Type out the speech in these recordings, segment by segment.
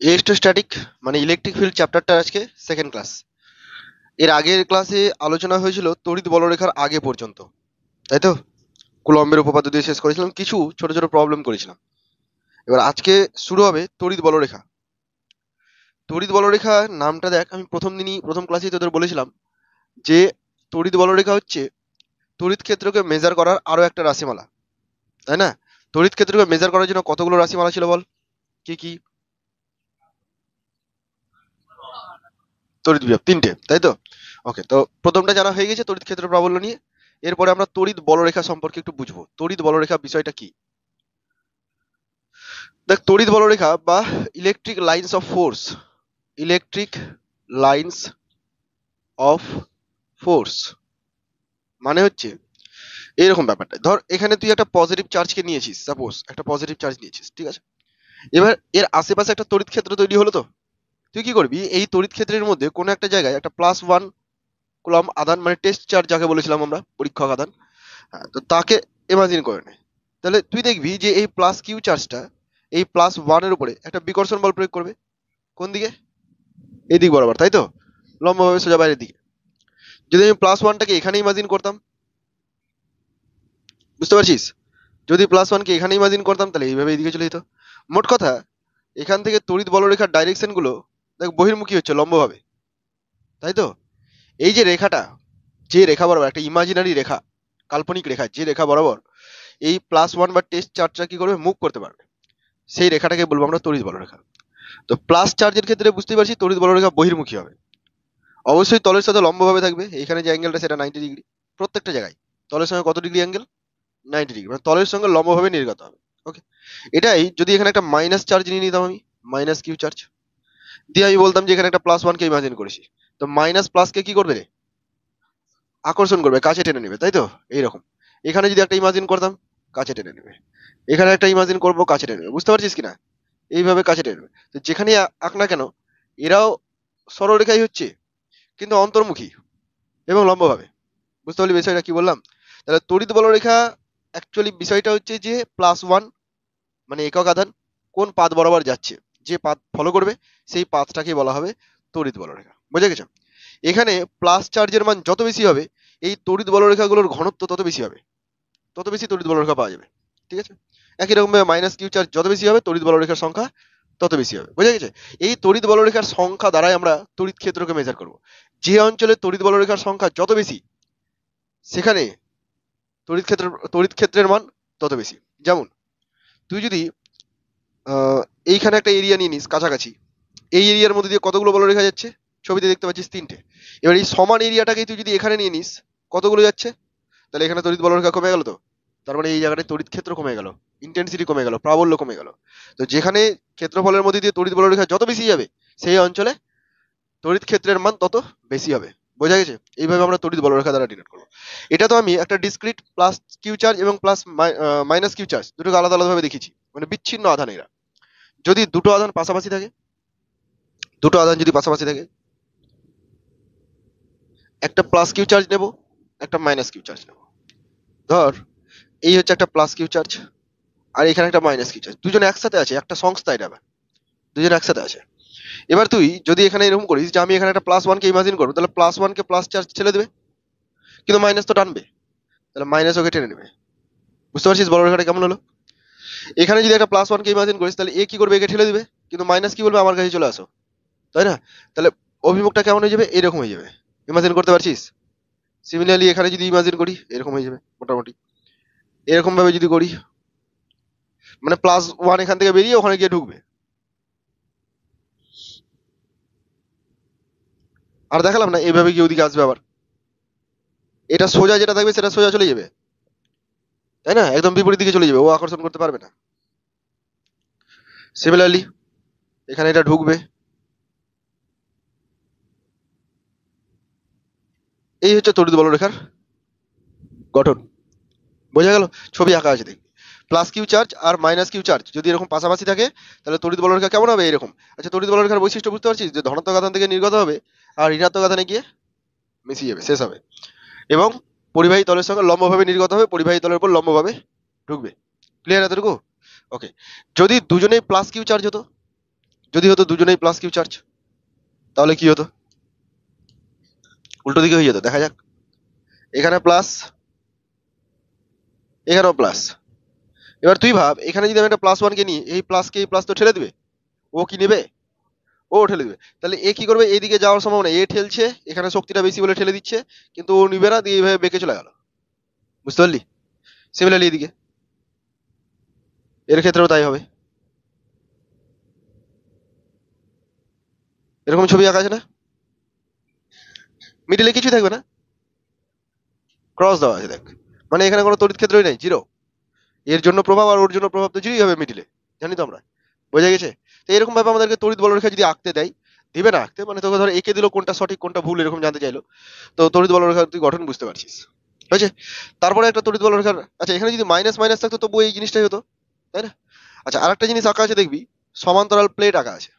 Electrostatic মানে electric field চ্যাপ্টারটা আজকে সেকেন্ড ক্লাস। এর আগের ক্লাসে আলোচনা হয়েছিল তড়িৎ বলরেখার আগে পর্যন্ত, তাই তো? কুলম্বের উপপাদ্য দিয়ে শেষ করেছিলাম, কিছু ছোট ছোট প্রবলেম করেছিলাম। এবার আজকে শুরু হবে তড়িৎ বলরেখা। তড়িৎ বলরেখা নামটা দেখ, আমি প্রথম ক্লাসেই তোদের বলেছিলাম যে তড়িৎ বলরেখা হচ্ছে তড়িৎ ক্ষেত্রকে মেজার করার আরো একটা রাশিমালা, তাই না? তড়িৎ ক্ষেত্রকে মেজার করার জন্য কতগুলো রাশিমালা ছিল বল? কি কি? তড়িৎ বিভব তিনটে, তাই তো? ওকে, তো প্রথমটা জানা হয়ে গেছে তড়িৎ ক্ষেত্র প্রাবল্য নিয়ে। এরপরে আমরা তড়িৎ বলরেখা সম্পর্কে একটু বুঝবো। তড়িৎ বলরেখা বিষয়টা কি? দেখ, তড়িৎ বলরেখা বা electric lines of force, electric lines of force মানে হচ্ছে এইরকম ব্যাপারটা। ধর এখানে তুই একটা পজিটিভ চার্জকে নিয়েছিস, সাপোজ একটা পজিটিভ চার্জ নিয়েছিস, ঠিক আছে? এবার এর আশেপাশে একটা তড়িৎ ক্ষেত্র তৈরি হলো। তো তুই কি করবি, এই তড়িৎ ক্ষেত্রের মধ্যে কোনো একটা জায়গায় একটা +1 কুলম্ব আধান, মানে টেস্ট চার্জ যাকে বলেছিলাম আমরা, পরীক্ষক আধান, হ্যাঁ, তো তাকে ইমাজিন করে নে। তাহলে তুই দেখবি যে এই প্লাস কিউ চার্জটা এই +1 এর উপরে একটা বিকর্ষণ বল প্রয়োগ করবে। কোন দিকে? এই দিক বরাবর, তাই তো? লম্বভাবে সোজা বাইরের দিকে। যদি আমি +1টাকে এখানে ইমাজিন করতাম, বুঝতে পারছিস? যদি +1কে এখানে ইমাজিন করতাম তাহলে এইভাবে এইদিকে চলে যেত। মোট কথা, এখান থেকে তড়িৎ বলরেখার ডাইরেকশন গুলো দেখ বহির্মুখী হচ্ছে লম্বভাবে, তাই তো? এই যে রেখাটা, যে রেখা বরাবর একটা ইমাজিনারি রেখা, কাল্পনিক রেখা, যে রেখা বরাবর এই +1 বা টেস্ট চার্জটা কি করবে, মুভ করতে পারবে, সেই রেখাটাকে বলবো আমরা তড়িৎ বলরেখা। তো প্লাস চার্জের ক্ষেত্রে বুঝতেই পারছি তড়িৎ বলরেখা বহির্মুখী হবে, অবশ্যই তলের সাথে লম্বভাবে থাকবে। এখানে যে অ্যাঙ্গেলটা সেটা 90 ডিগ্রি, প্রত্যেকটা জায়গায় তলের সঙ্গে কত ডিগ্রি অ্যাঙ্গেল? 90 ডিগ্রি, মানে তলের সঙ্গে লম্বভাবে নির্গত হবে। ওকে, এটাই যদি এখানে একটা মাইনাস চার্জ নিয়ে নিতাম আমি, মাইনাস কিউ চার্জ দিয়ে আমি বলতাম যে এখানে একটা +1কে ইমাজিন করেছি, তো মাইনাস প্লাসকে কি করবে রে? আকর্ষণ করবে, কাছে টেনে নেবে, তাই তো? এইরকম এখানে যদি একটা ইমাজিন করতাম, কাছে টেনে নেবে। এখানে একটা ইমাজিন করবো, কাছে টেনে নেবে। বুঝতে পারছিস কিনা? এইভাবে কাছে টেনে নেবে। তো যেখানে আঁক না কেন, এরাও সরলরেখাই হচ্ছে, কিন্তু অন্তর্মুখী এবং লম্বভাবে। বুঝতে পারলি বিষয়টা কি বললাম? তাহলে তড়িৎ বলরেখা অ্যাকচুয়ালি বিষয়টা হচ্ছে যে +1 মানে একক আধান কোন পাথ বরাবর যাচ্ছে, যে পাথ ফলো করবে সেই পাথটাকে বলা হবে তড়িৎ বলরেখা। বুঝে গেছো? এখানে প্লাস চার্জের মান যত বেশি হবে, এই তড়িৎ বলরেখাগুলোর ঘনত্ব তত বেশি হবে, তত বেশি তড়িৎ বলরেখা পাওয়া যাবে, ঠিক আছে? একই রকম ভাবে মাইনাস কিউ চার্জ যত বেশি হবে, তড়িৎ বলরেখার সংখ্যা তত বেশি হবে। বুঝে গেছে? এই তড়িৎ বলরেখার সংখ্যা দ্বারাই আমরা তড়িৎ ক্ষেত্রকে মেজার করব। যে অঞ্চলে তড়িৎ বলরেখার সংখ্যা যত বেশি, সেখানে তড়িৎ ক্ষেত্রের মান তত বেশি। যেমন তুই যদি এইখানে একটা এরিয়া নিয়ে নিস কাছাকাছি, এই এরিয়ার মধ্যে দিয়ে কতগুলো বলরেখা যাচ্ছে? ছবিতে দেখতে পাচ্ছিস তিনটে। এবার এই সমান এরিয়াটাকে তুই যদি এখানে নিয়ে নিস, কতগুলো যাচ্ছে? তাহলে এখানে তড়িৎ বলরেখা কমে গেল। তো তার মানে এই জায়গাটায় তড়িৎ ক্ষেত্র কমে গেল, ইন্টেন্সিটি কমে গেল, প্রাবল্য কমে গেল। তো যেখানে ক্ষেত্রফলের মধ্যে দিয়ে তড়িৎ বলরেখা যত বেশি যাবে, সেই অঞ্চলে তড়িৎ ক্ষেত্রের মান তত বেশি হবে। বোঝা গেছে? এইভাবে আমরা তড়িৎ বলরেখা দ্বারা ডিনোট করবো। এটা তো আমি একটা ডিসক্রিট প্লাস কিউ চার্জ এবং প্লাস মাইনাস কিউ চার্জ দুটোকে আলাদা আলাদা ভাবে দেখিয়েছি, মানে বিচ্ছিন্ন আধান এরা। যদি দুটো আধান পাশাপাশি থাকে, দুটো আধান যদি পাশাপাশি থাকে, একটা প্লাস কিউ চার্জ নেব, একটা মাইনাস কিউ চার্জ নেব। ধর এই হচ্ছে একটা প্লাস কিউ চার্জ, আর এখানে একটা মাইনাস কিউ চার্জ, দুজন একসাথে আছে, একটা সংস্থা এটা আবার, দুজন একসাথে আছে। এবার তুই যদি এখানে এরকম করিস যে আমি এখানে একটা +1কে ইমাজিন করবো, তাহলে +1কে প্লাস চার্জ ঠেলে দেবে, কিন্তু মাইনাস তো টানবে, তাহলে মাইনাস ওকে টেনে নেবে। বুঝতে পারছিস বলরেখাটা কেমন হলো? এখানে যদি একটা +1কে ইমাজিন করিস, তাহলে এ কি করবে, একে ঠেলে দিবে, কিন্তু মাইনাস কি বলবে, আমার কাছে চলে আসো, তাই না? তাহলে অভিমুখটা কেমন হয়ে যাবে, এরকম হয়ে যাবে। ইমাজিন করতে পারছিস? সিমিলারলি এখানে যদি ইমাজিন করি, এরকম হয়ে যাবে মোটামুটি। এরকম ভাবে যদি করি, মানে +1 এখান থেকে বেরিয়ে ওখানে গিয়ে ঢুকবে। আর দেখালাম না এইভাবে গিয়ে ওদিকে আসবে আবার, এটা সোজা যেটা থাকবে সেটা সোজা চলে যাবে, তাই না? একদম বিপরীত দিকে চলে যাবে, ও আকর্ষণ করতে পারবে না। সিমিলারলি এখানে এটা ঢুকবে, এই হচ্ছে তড়িৎ বলরেখার গঠন। বোঝা গেল? ছবি আঁকা আছে দেখবি, প্লাস কিউ চার্জ আর মাইনাস কিউ চার্জ যদি এরকম পাশাপাশি থাকে, তাহলে তড়িৎ বলরেখা কেমন হবে, এরকম। আচ্ছা, তড়িৎ বলরেখার বৈশিষ্ট্য বুঝতে পারছিস, যে ধনাত্মক আধান থেকে নির্গত হবে আর ঋণাত্মক আধানে গিয়ে মিশে যাবে, শেষ হবে, এবং পরিবাহী তলের সঙ্গে লম্বভাবে নির্গত হবে, পরিবাহী তলের উপর লম্বভাবে ঢুকবে। ক্লিয়ার এতটুকু? ওকে, যদি দুজনেই প্লাস কিউ চার্জ হতো, যদি হতো দুজনেই প্লাস কিউ চার্জ, তাহলে কি হতো? উল্টো দিকে হয়ে যেত। দেখা যাক, এখানে প্লাস, এখানেও প্লাস। এবার তুই ভাব, এখানে যদি আমি একটা প্লাস ওয়ান কে নিই, এই প্লাসকে এই প্লাস তো ঠেলে দিবে, ও কি নেবে? ও ঠেলে দিবে। তাহলে এ কি করবে? এইদিকে যাওয়ার সম্ভাবনা, এ ঠেলছে, এখানে শক্তিটা বেশি বলে ঠেলে দিচ্ছে, কিন্তু ও নিবে না, দিয়ে এইভাবে বেঁকে চলে গেল। বুঝতে পারলি? সিমিলারলি এদিকে, এর ক্ষেত্রেও তাই হবে। এরকম ছবি আঁকা আছে না? মিডিলে কিছু থাকবে না, ক্রস দেওয়া আছে দেখ, মানে এখানে কোনো তড়িৎ ক্ষেত্রই নেই, জিরো। এর জন্য প্রভাব আর ওর জন্য প্রভাব তো জিরোই হবে মিডিলে, জানি তো আমরা। বোঝা গেছে? তো এরকম ভাবে আমাদেরকে তড়িৎ বলরেখা যদি আঁকতে দেয়, দিবে না আঁকতে, মানে তোকে ধর এঁকে দিল, কোনটা সঠিক কোনটা ভুল এরকম জানতে চাইলো, তো তড়িৎ বলরেখার তুই গঠন বুঝতে পারছিস। হয়েছে? তারপরে একটা তড়িৎ বলরেখার, আচ্ছা এখানে যদি মাইনাস মাইনাস থাকতো তবু এই জিনিসটাই হতো, তাই না? আচ্ছা, আরেকটা জিনিস আঁকা আছে দেখবি, সমান্তরাল প্লেট আঁকা আছে।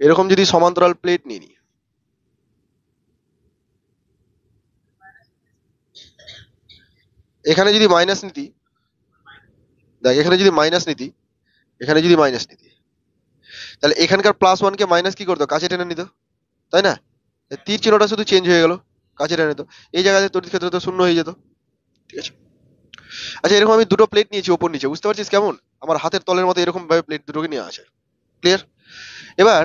এরকম যদি সমান্তরাল প্লেট নিয়ে নি, এখানে যদি মাইনাস নিতি, দেখ এখানে যদি মাইনাস নিতি, এখানে যদি মাইনাস নিতি, তাহলে এখানকার প্লাস ওয়ান কে মাইনাস কি করতো? কাছে টেনে নিত, তাই না? এই তীর চিহ্নটা শুধু চেঞ্জ হয়ে গেল, কাছে টেনে নিত, এই জায়গাতে তড়িৎ ক্ষেত্র তো শূন্য হয়ে যেত। ঠিক আছে? আচ্ছা, এরকম আমি দুটো প্লেট নিয়েছি ওপর নিচে, বুঝতে পারছিস কেমন? আমার হাতের তলের মতো এরকম ভাবে প্লেট দুটোকে নিয়ে আছে। ক্লিয়ার? এবার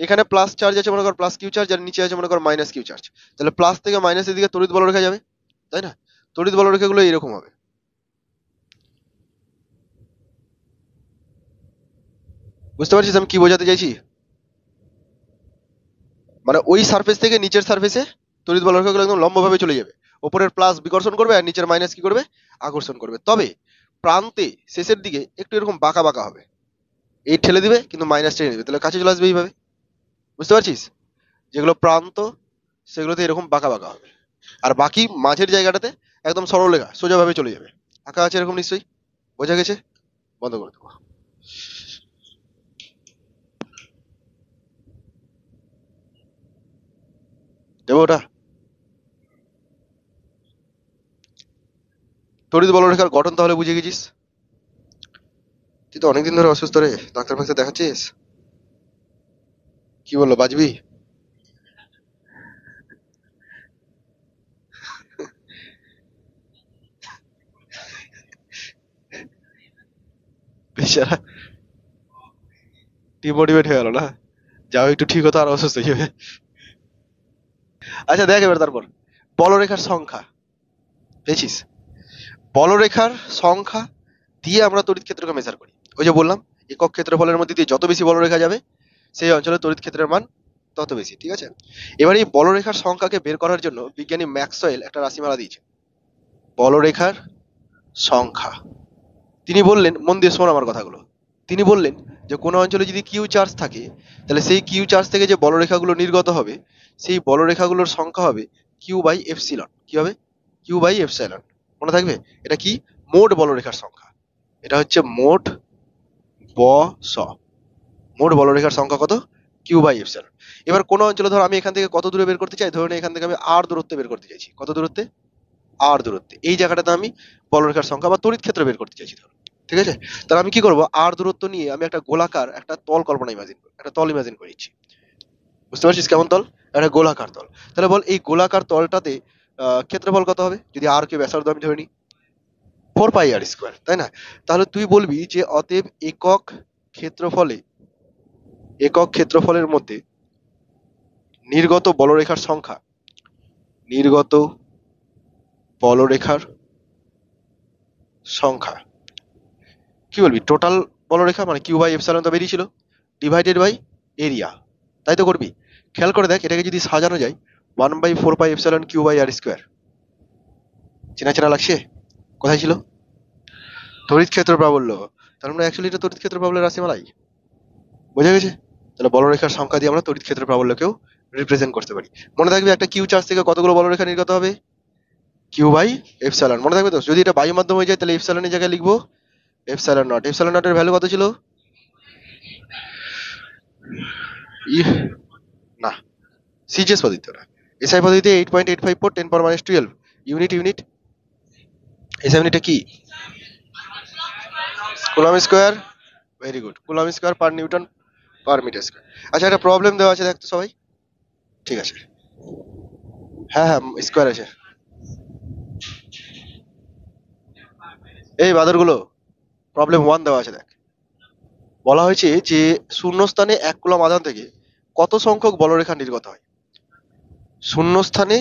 এখানে প্লাস চার্জ আছে মনে কর, প্লাস কিউ চার্জ, আর নিচে আছে মনে কর মাইনাস কিউ চার্জ। তাহলে প্লাস থেকে মাইনাসের দিকে তড়িৎ বলরেখা যাবে, তাই না? তড়িৎ বলরেখাগুলো এরকম হবে। বুঝতে পারছিস আমি কি বোঝাতে চাইছি? মানে ওই সারফেস থেকে নিচের সারফেসে তড়িৎ বলরেখাগুলো একদম লম্বভাবে চলে যাবে। ওপরের প্লাস বিকর্ষণ করবে আর নিচের মাইনাস কি করবে? আকর্ষণ করবে। তবে প্রান্তে শেষের দিকে একটু এরকম বাঁকা বাঁকা হবে, এই ঠেলে দিবে কিন্তু মাইনাস টেনে দিবে, তাহলে কাছে চলে আসবে এইভাবে। বুঝতে পারছিস? যেগুলো প্রান্ত সেগুলোতে এরকম বাঁকা বাঁকা হবে, আর বাকি মাঝের জায়গাটাতে একদম সরলরেখা সোজাভাবে চলে যাবে। আঁকা আছে এরকম নিশ্চয়ই, বোঝা গেছে? বন্ধ করে দেবো। দেবো ওটা। তড়িৎ বলরেখার গঠন তাহলে বুঝে গেছিস? তুই তো অনেকদিন ধরে অসুস্থ রে, ডাক্তার ফাক্তার দেখাচ্ছিস? কি বললো, বাজবি? বেচারা ডিমোটিভেট হয়ে গেল না, যাও একটু ঠিক হতো আর অসুস্থ হয়ে যাবে। আচ্ছা দেখ এবার তারপর বলরেখার সংখ্যা পেয়েছিস? বলরেখার সংখ্যা দিয়ে আমরা তড়িৎ ক্ষেত্রকে মেজার করি। ওই যে বললাম, একক ক্ষেত্রফলের মধ্যে দিয়ে যত বেশি বলরেখা যাবে সেই অঞ্চলে তড়িৎ ক্ষেত্রের মান তত বেশি। ঠিক আছে? এবার এই বলরেখার সংখ্যাকে বের করার জন্য বিজ্ঞানী ম্যাক্সওয়েল একটা রাশিমালা দিয়েছে, বলরেখার সংখ্যা। তিনি বললেন, মন দিয়ে শোন আমার কথাগুলো, তিনি বললেন যে কোনো অঞ্চলে যদি কিউ চার্জ থাকে, তাহলে সেই কিউ চার্জ থেকে যে বলরেখাগুলো নির্গত হবে, সেই বলরেখাগুলোর সংখ্যা হবে কিউ বাই এপসিলন। কি হবে? Q by epsilon. মনে থাকবে? এটা কি? মোট বলরেখার সংখ্যা। এটা হচ্ছে মোট বস, মোট বলরেখার সংখ্যা কত? Q by epsilon. এবার কোন অঞ্চলে ধর আমি এখান থেকে কত দূরে বের করতে চাই, ধরুন এখান থেকে আমি আর দূরত্বে বের করতে চাইছি। কত দূরত্বে? আর দূরত্বে। এই জায়গাটাতে আমি বলরেখার সংখ্যা বা তড়িৎ ক্ষেত্র বের করতে চাইছি ধর। ঠিক আছে? তাহলে আমি কি করব? আর দূরত্ব নিয়ে আমি একটা গোলাকার একটা তল কল্পনা ইমাজিন করি, একটা তল ইমাজিন করেছি। বুঝতে পারছিস কেমন তল? একটা গোলাকার তল। তাহলে বল এই গোলাকার তলটাতে ক্ষেত্রফল কত হবে যদি আর কে ব্যাসার্ধ আমি ধরে নিই? 4πr², তাই না? তাহলে তুই বলবি যে অতএব ক্ষেত্রফলে একক ক্ষেত্রফলের মধ্যে নির্গত বলরেখার সংখ্যা, নির্গত বলরেখার সংখ্যা কি বলবি? টোটাল বলরেখা মানে কিউ বাই এপসাইলন তো বেরিয়েছিল, ডিভাইডেড বাই এরিয়া। তাই তো করবি? খেয়াল করে দেখ, এটাকে যদি সাজানো যায় 1/4πε কিউ/r², চেনা চেনা লাগছে? কোথায় ছিল? তড়িৎ ক্ষেত্র প্রাবল্য। তার মানে অ্যাকচুয়ালি এটা তড়িৎ ক্ষেত্র প্রাবল্যের রাশিমালাই। বোঝা গেছে? তাহলে বলরেখার সংখ্যা দিয়ে আমরা তড়িৎ ক্ষেত্র প্রাবল্যকেও রিপ্রেজেন্ট করতে পারি। মনে থাকবে একটা কিউ চার্জ থেকে কতগুলো বলরেখা নির্গত হবে? Q by epsilon. মনে থাকবে তো? যদি এটা বায়ু মাধ্যম হয়ে যায় তাহলে এপসাইলনের জায়গায় লিখবো এপসাইলন নট। এপসাইলন নটের ভ্যালু কত ছিল? ই না, সিজিএস পদ্ধতি না, এসআই পদ্ধতিতে 8.854 10⁻12 ইউনিট। এসআই ইউনিটটা কি? Coulomb square very good, coulomb square per newton per metre square. আচ্ছা, একটা প্রবলেম দেওয়া আছে দেখতো সবাই। ঠিক আছে, হ্যাঁ হ্যাঁ স্কোয়ার আছে। এই বাদরগুলো, প্রবলেম 1 দেওয়া আছে দেখ। বলা হয়েছে যে শূন্যস্থানে 1 কুলম্ব আধান থেকে কত সংখ্যক বলরেখা নির্গত হয়। শূন্যস্থানে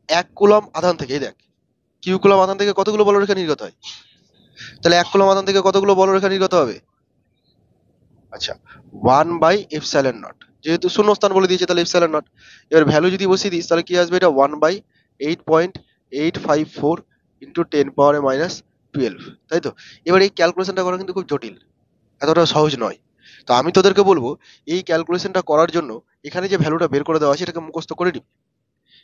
1 কুলম্ব আধান থেকে, এই দেখ, কিউ কুলম্ব আধান থেকে কতগুলো বলরেখা নির্গত হয়? তাহলে 1 কুলম্ব আধান থেকে কতগুলো বলরেখা নির্গত হবে? আচ্ছা, 1/ε0, যেহেতু শূন্যস্থান বলে দিয়েছে তাহলে এপসাইলন নট। এবার ভ্যালু যদি বসিয়ে দিস তাহলে কি আসবে? এটা 1/8.854 ইন্টু 10⁻⁻12, তাই তো? এবার এই ক্যালকুলেশনটা করা কিন্তু খুব জটিল, এতটা সহজ নয়। তো আমি তোদেরকে বলবো এই ক্যালকুলেশনটা করার জন্য এখানে যে ভ্যালুটা বের করে দেওয়া আছে এটাকে মুখস্থ করে নিবি।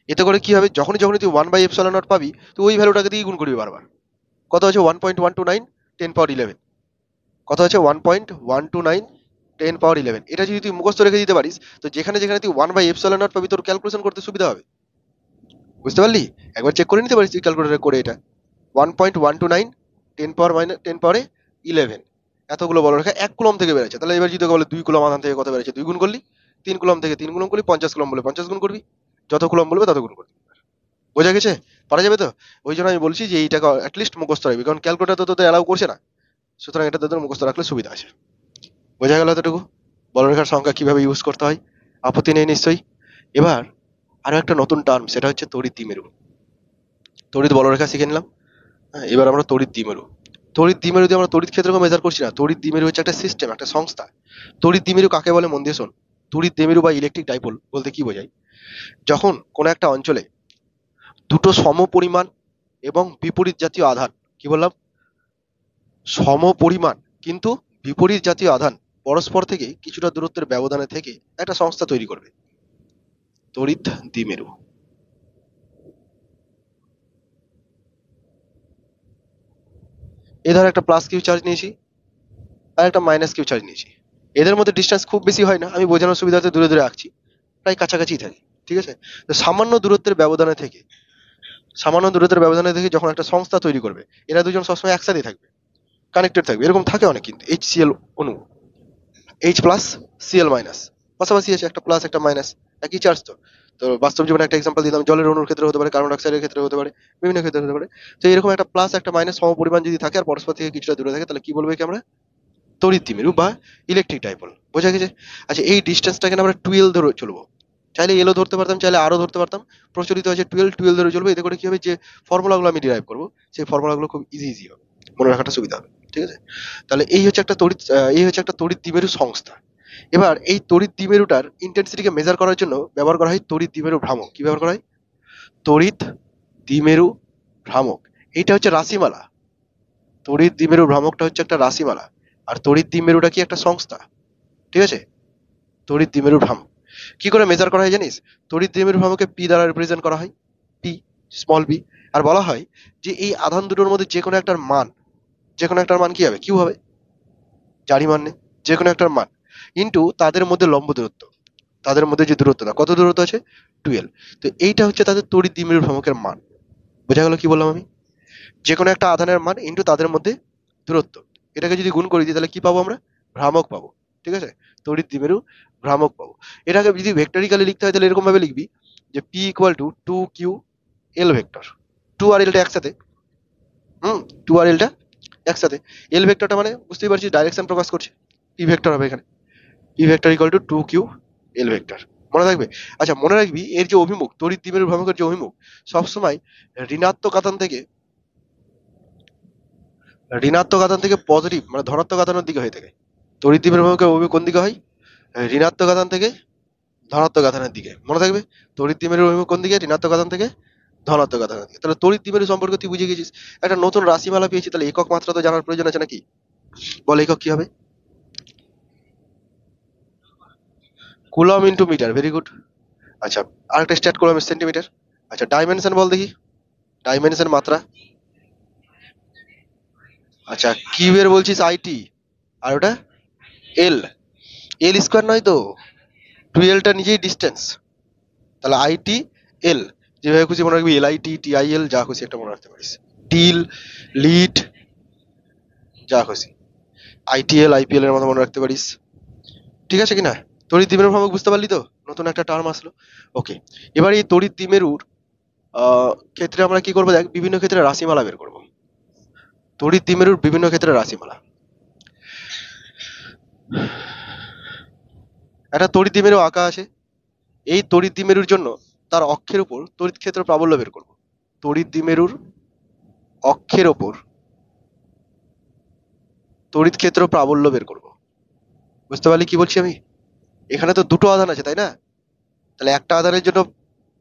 এতে করে কি হবে, যখনই যখনই তুই 1/ε0 পাবি তুই ওই ভ্যালুটাকে দিয়ে গুণ করবি বারবার। কত আছে? 1.129 10⁻11। কত আছে? 1.129 10⁻11। এটা যদি তুই মুখস্থ রেখে দিতে পারিস তো যেখানে যেখানে তুই 1/ε0 পাবি তোর ক্যালকুলেশন করতে সুবিধা হবে। বুঝতে পারলি? একবার চেক করে নিতে পারিস তুই ক্যালকুলেটরে করে এটা। 1.129 10⁻11 এতগুলো বলরেখা 1 কুলম্ব থেকে বেরোচ্ছে। তাহলে এবার যদি তোকে বলে 2 কুলম্ব আধান থেকে কত বেরোচ্ছে, 2 গুণ করলি। 3 কুলম্ব থেকে 3 গুণ করলি। 50 কুলম্ব বলে 50 গুণ করবি। যত কুলম্ব বলবে তত গুণ করবি। বোঝা গেছে? পারা যাবে তো? ওই জন্য আমি বলছি যে এইটাকে অ্যাটলিস্ট মুখস্থ রাখবি, কারণ ক্যালকুলেটর তো তোদের অ্যালাউ করছে না। সুতরাং এটা তোদের মুখস্থ রাখলে সুবিধা আছে। বোঝা গেল এতটুকু? বলরেখার সংখ্যা কিভাবে ইউজ করতে হয়? আপত্তি নেই নিশ্চয়ই? এবার আরো একটা নতুন টার্ম, সেটা হচ্ছে তড়িৎ দ্বিমেরু। তড়িৎ বলরেখা শিখে নিলাম। হ্যাঁ, এবার আমরা তড়িৎ দ্বিমেরু। তড়িৎ দ্বিমেরু দিয়ে আমরা তড়িৎ ক্ষেত্রকে মেজার করছি না, তড়িৎ দ্বিমেরু হচ্ছে একটা সিস্টেম, একটা সংস্থা। তড়িৎ দ্বিমেরু কাকে বলে মন দিয়ে শোন। তড়িৎ দ্বিমেরু বা ইলেকট্রিক ডাইপোল বলতে কি বোঝায়? যখন কোনো একটা অঞ্চলে দুটো সমপরিমাণ এবং বিপরীত জাতীয় আধান, কি বললাম? সমপরিমাণ কিন্তু বিপরীত জাতীয় আধান পরস্পর থেকে কিছুটা দূরত্বের ব্যবধানে থেকে একটা সংস্থা তৈরি করবে, তড়িৎ দ্বিমেরু। এই ধর একটা প্লাস কিউ চার্জ নিয়েছি আর একটা মাইনাস কিউ চার্জ নিয়েছি। এদের মধ্যে ডিস্টেন্স খুব বেশি হয় না, আমি বোঝানোর সুবিধার্থে দূরে দূরে আঁকছি, প্রায় কাছাকাছি থাকে। ঠিক আছে? তো সামান্য দূরত্বের ব্যবধানে থেকে যখন একটা সংস্থা তৈরি করবে, এরা দুজন সবসময় একসাথে থাকবে, কানেক্টেড থাকবে। এরকম থাকে অনেক, কিন্তু HCl অণু, H প্লাস Cl মাইনাস, পাশাপাশি আছে, একটা প্লাস একটা মাইনাস, একই চার্জ তো। তো বাস্তব জীবনে একটা এক্সাম্পল দিলাম, জলের অণুর ক্ষেত্রে হতে পারে, কার্বন ডাইঅক্সাইডের ক্ষেত্রে হতে পারে, বিভিন্ন ক্ষেত্রে হতে পারে। তো এরকম একটা প্লাস একটা মাইনাস সমপরিমাণ যদি থাকে আর পরস্পর থেকে কিছুটা দূরে থাকে, তাহলে কি বলবো একে আমরা? তড়িৎ দ্বিমেরু বা ইলেকট্রিক ডাইপোল। বোঝা গেছে? আচ্ছা, এই ডিস্টেন্সটাকে আমরা 12 ধরে চলবো। চাইলে এলও ধরতে পারতাম, চাইলে আরও ধরতে পারতাম। প্রচলিত আছে 12 ধরে চলবে। এতে করে কি হবে, যে ফর্মুলাগুলো আমি ডিরাইভ করবো সেই ফর্মুলাগুলো খুব ইজি হবে, মনে রাখাটা সুবিধা হবে। ঠিক আছে? তাহলে এই হচ্ছে একটা তড়িৎ দ্বিমেরু সংস্থা। এবার এই তড়িৎ দ্বিমেরুটার ইন্টেন্সিটিকে মেজার করার জন্য ব্যবহার করা হয় তড়িৎ দ্বিমেরু ভ্রামক। কি ব্যবহার করা হয়? তড়িৎ দ্বিমেরু ভ্রামক। এইটা হচ্ছে রাশিমালা। তড়িৎ দ্বিমেরু ভ্রামকটা হচ্ছে একটা রাশিমালা, আর তড়িৎ দ্বিমেরুটা কি? একটা সংস্থা। ঠিক আছে? তড়িৎ দ্বিমেরু ভ্রামক কি করে মেজার করা হয় জানিস? তড়িৎ দ্বিমেরু ভ্রামককে পি দ্বারা রিপ্রেজেন্ট করা হয়, পি, স্মল পি। আর বলা হয় যে এই আধান দুটোর মধ্যে যে কোনো একটার মান কি হবে? কিউ হবে। জারি মান নেই, যে কোনো একটার মান ইন্টু তাদের মধ্যে লম্ব দূরত্ব। তাদের মধ্যে যে দূরত্বটা, কত দূরত্ব আছে? 12। তো এইটা হচ্ছে তাদের তড়িৎ দ্বিমেরু ভ্রামকের মান। বোঝা গেল কি বললাম আমি? যে কোনো একটা আধানের মান ইন্টু তাদের মধ্যে দূরত্ব, এটাকে যদি গুণ করে দিই তাহলে কি পাবো আমরা? ভ্রামক পাবো। ঠিক আছে? তড়িৎ দ্বিমেরু ভ্রামক পাবো। এটাকে যদি ভেক্টরিক্যালি লিখতে হয় তাহলে এরকম ভাবে লিখবি যে P equal to 2q L vector. 2 আর এলটা একসাথে, 2 আর এলটা একসাথে। এল ভেক্টরটা মানে বুঝতেই পারছিস ডাইরেকশন প্রকাশ করছে, পি ভেক্টর হবে এখানে। P vector equal to 2q L vector. মনে থাকবে? আচ্ছা, মনে রাখবি এর যে অভিমুখ, তড়িৎ দ্বিমেরু ভ্রামকের যে অভিমুখ, সবসময় ঋণাত্মক আধান থেকে পজিটিভ মানে ধনাত্মক আধানের দিকে হয়ে থাকে। তড়িৎ দ্বিমেরু ভ্রামকের অভিমুখ কোন দিকে হয়? ঋণাত্মক আধান থেকে ধনাত্মক আধানের দিকে। মনে থাকবে? তড়িৎ দ্বিমেরুর অভিমুখ কোন দিকে? ঋণাত্মক আধান থেকে ধনাত্মক আধানের দিকে। তাহলে তড়িৎ দ্বিমেরু সম্পর্কে তুই বুঝে গেছিস। একটা নতুন রাশিমালা পেয়েছি, তাহলে একক মাত্রা তো জানার প্রয়োজন আছে নাকি? বল একক কি হবে? Coulomb into metre. Very good. আচ্ছা, আরেকটা স্ট্যাট কুলম সেন্টিমিটার। আচ্ছা, ডাইমেনশন বল দেখি, ডাইমেনশন মাত্রা। আচ্ছা, কিউবের বলছিস আইটি, আর ওটা এল। এল স্কোয়ার নয় তো, 2Lটা নিজেই ডিস্টেন্স। তাহলে আইটি এল, যেভাবে খুশি মনে রাখবি, LIT TIL যা খুশি একটা মনে রাখতে পারিস, টিল, লিট, যা খুশি। আইটিএল আইপিএল এর মতো মনে রাখতে পারিস, ঠিক আছে কিনা? তড়িৎ দ্বিমেরু ভ্রামক বুঝতে পারলি তো, নতুন একটা টার্ম আসলো। ওকে, এবার এই তড়িৎ দ্বিমেরুর ক্ষেত্রে আমরা কি করবো দেখ, বিভিন্ন ক্ষেত্রে রাশিমালা বের করবো। তড়িৎ দ্বিমেরুর বিভিন্ন ক্ষেত্রে রাশিমালা। একটা তড়িৎ দ্বিমেরু আঁকা আছে, এই তড়িৎ দ্বিমেরুর জন্য তার অক্ষের উপর তড়িৎ ক্ষেত্র প্রাবল্য বের করব। তড়িৎ দ্বিমেরুর অক্ষের ওপর তড়িৎ ক্ষেত্র প্রাবল্য বের করব। বুঝতে পারলি কি বলছি আমি? এখানে তো দুটো আধান আছে তাই না, তাহলে একটা আধানের জন্য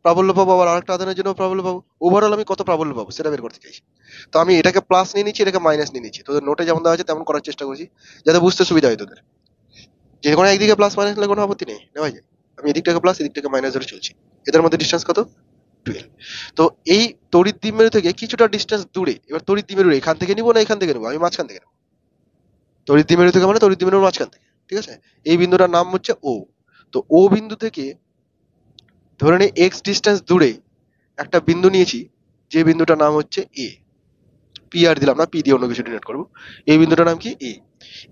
প্রাবল্য পাবো, আবার আরেকটা আধানের জন্য প্রাবল্য পাবো, ওভারঅল আমি কত প্রাবল্য পাবো সেটা বের করতে চাইছি। তো আমি এটাকে প্লাস নিয়ে নিচ্ছি, এটাকে মাইনাস নিয়ে নিচ্ছি, তোদের নোটে যেমন দেওয়া আছে তেমন করার চেষ্টা করছি, যাতে বুঝতে সুবিধা হয় তোদের। যে কোনো একদিকে প্লাস মাইনাস হলে কোনো আপত্তি নেই, নেওয়া যায়। আমি এদিকটাকে প্লাস এদিকটাকে মাইনাস ধরে চলছি, এদের মধ্যে ডিস্টেন্স কত? 12। তো এই তড়িৎ দ্বিমেরু থেকে কিছুটা ডিস্টেন্স দূরে, এবার তড়িৎ দ্বিমেরু এখান থেকে নিবো না এখান থেকে নেবো, আমি মাঝখান থেকে নেবো। তড়িৎ দ্বিমেরু থেকে মানে তড়িৎ দ্বিমেরুর মাঝখান থেকে, ঠিক আছে? এই বিন্দুটার নাম হচ্ছে ও। তো ও বিন্দু থেকে ধরে নে এক্স ডিস্টেন্স দূরে একটা বিন্দু নিয়েছি, যে বিন্দুটার নাম হচ্ছে এ। পি আর দিলাম না, পি দিয়ে অন্য কিছু ডিনোট করবো। এই বিন্দুটার নাম কি? এ।